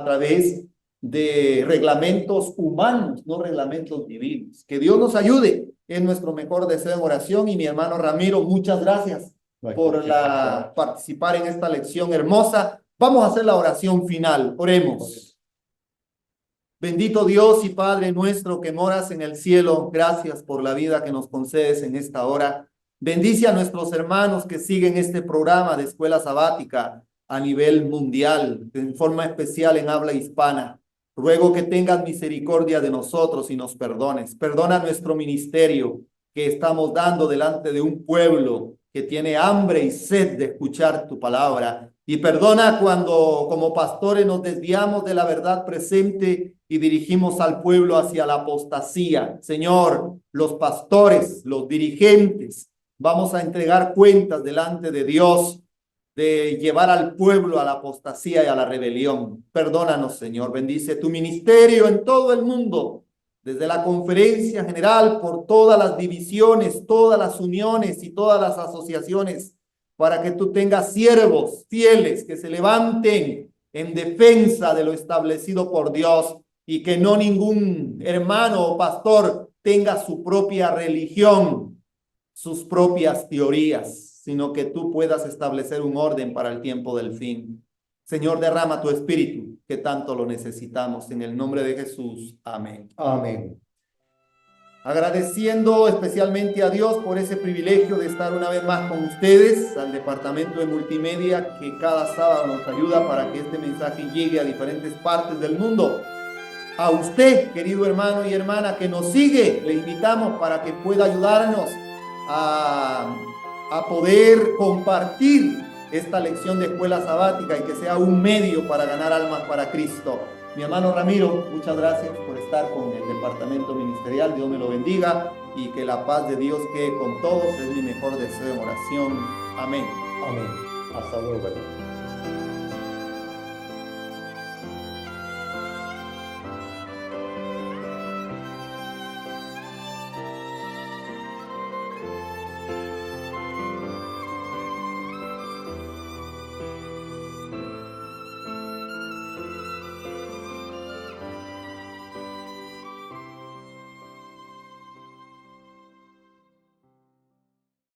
través de reglamentos humanos, no reglamentos divinos? Que Dios nos ayude, es nuestro mejor deseo en oración. Y mi hermano Ramiro, muchas gracias por participar en esta lección hermosa. Vamos a hacer la oración final. Oremos. Bendito Dios y Padre nuestro que moras en el cielo, gracias por la vida que nos concedes en esta hora. Bendice a nuestros hermanos que siguen este programa de escuela sabática a nivel mundial, en forma especial en habla hispana. Ruego que tengas misericordia de nosotros y nos perdones. Perdona nuestro ministerio que estamos dando delante de un pueblo que tiene hambre y sed de escuchar tu palabra. Y perdona cuando como pastores nos desviamos de la verdad presente y dirigimos al pueblo hacia la apostasía. Señor, los pastores, los dirigentes, vamos a entregar cuentas delante de Dios de llevar al pueblo a la apostasía y a la rebelión. Perdónanos, Señor. Bendice tu ministerio en todo el mundo, desde la conferencia general, por todas las divisiones, todas las uniones y todas las asociaciones, para que tú tengas siervos fieles que se levanten en defensa de lo establecido por Dios, y que no ningún hermano o pastor tenga su propia religión, sus propias teorías, sino que tú puedas establecer un orden para el tiempo del fin. Señor, derrama tu espíritu que tanto lo necesitamos. En el nombre de Jesús. Amén. Amén. Agradeciendo especialmente a Dios por ese privilegio de estar una vez más con ustedes, al departamento de multimedia que cada sábado nos ayuda para que este mensaje llegue a diferentes partes del mundo. A usted, querido hermano y hermana que nos sigue, le invitamos para que pueda ayudarnos a poder compartir esta lección de escuela sabática y que sea un medio para ganar almas para Cristo. Mi hermano Ramiro, muchas gracias por estar con el departamento ministerial. Dios me lo bendiga y que la paz de Dios quede con todos. Es mi mejor deseo en oración. Amén. Amén. Hasta luego.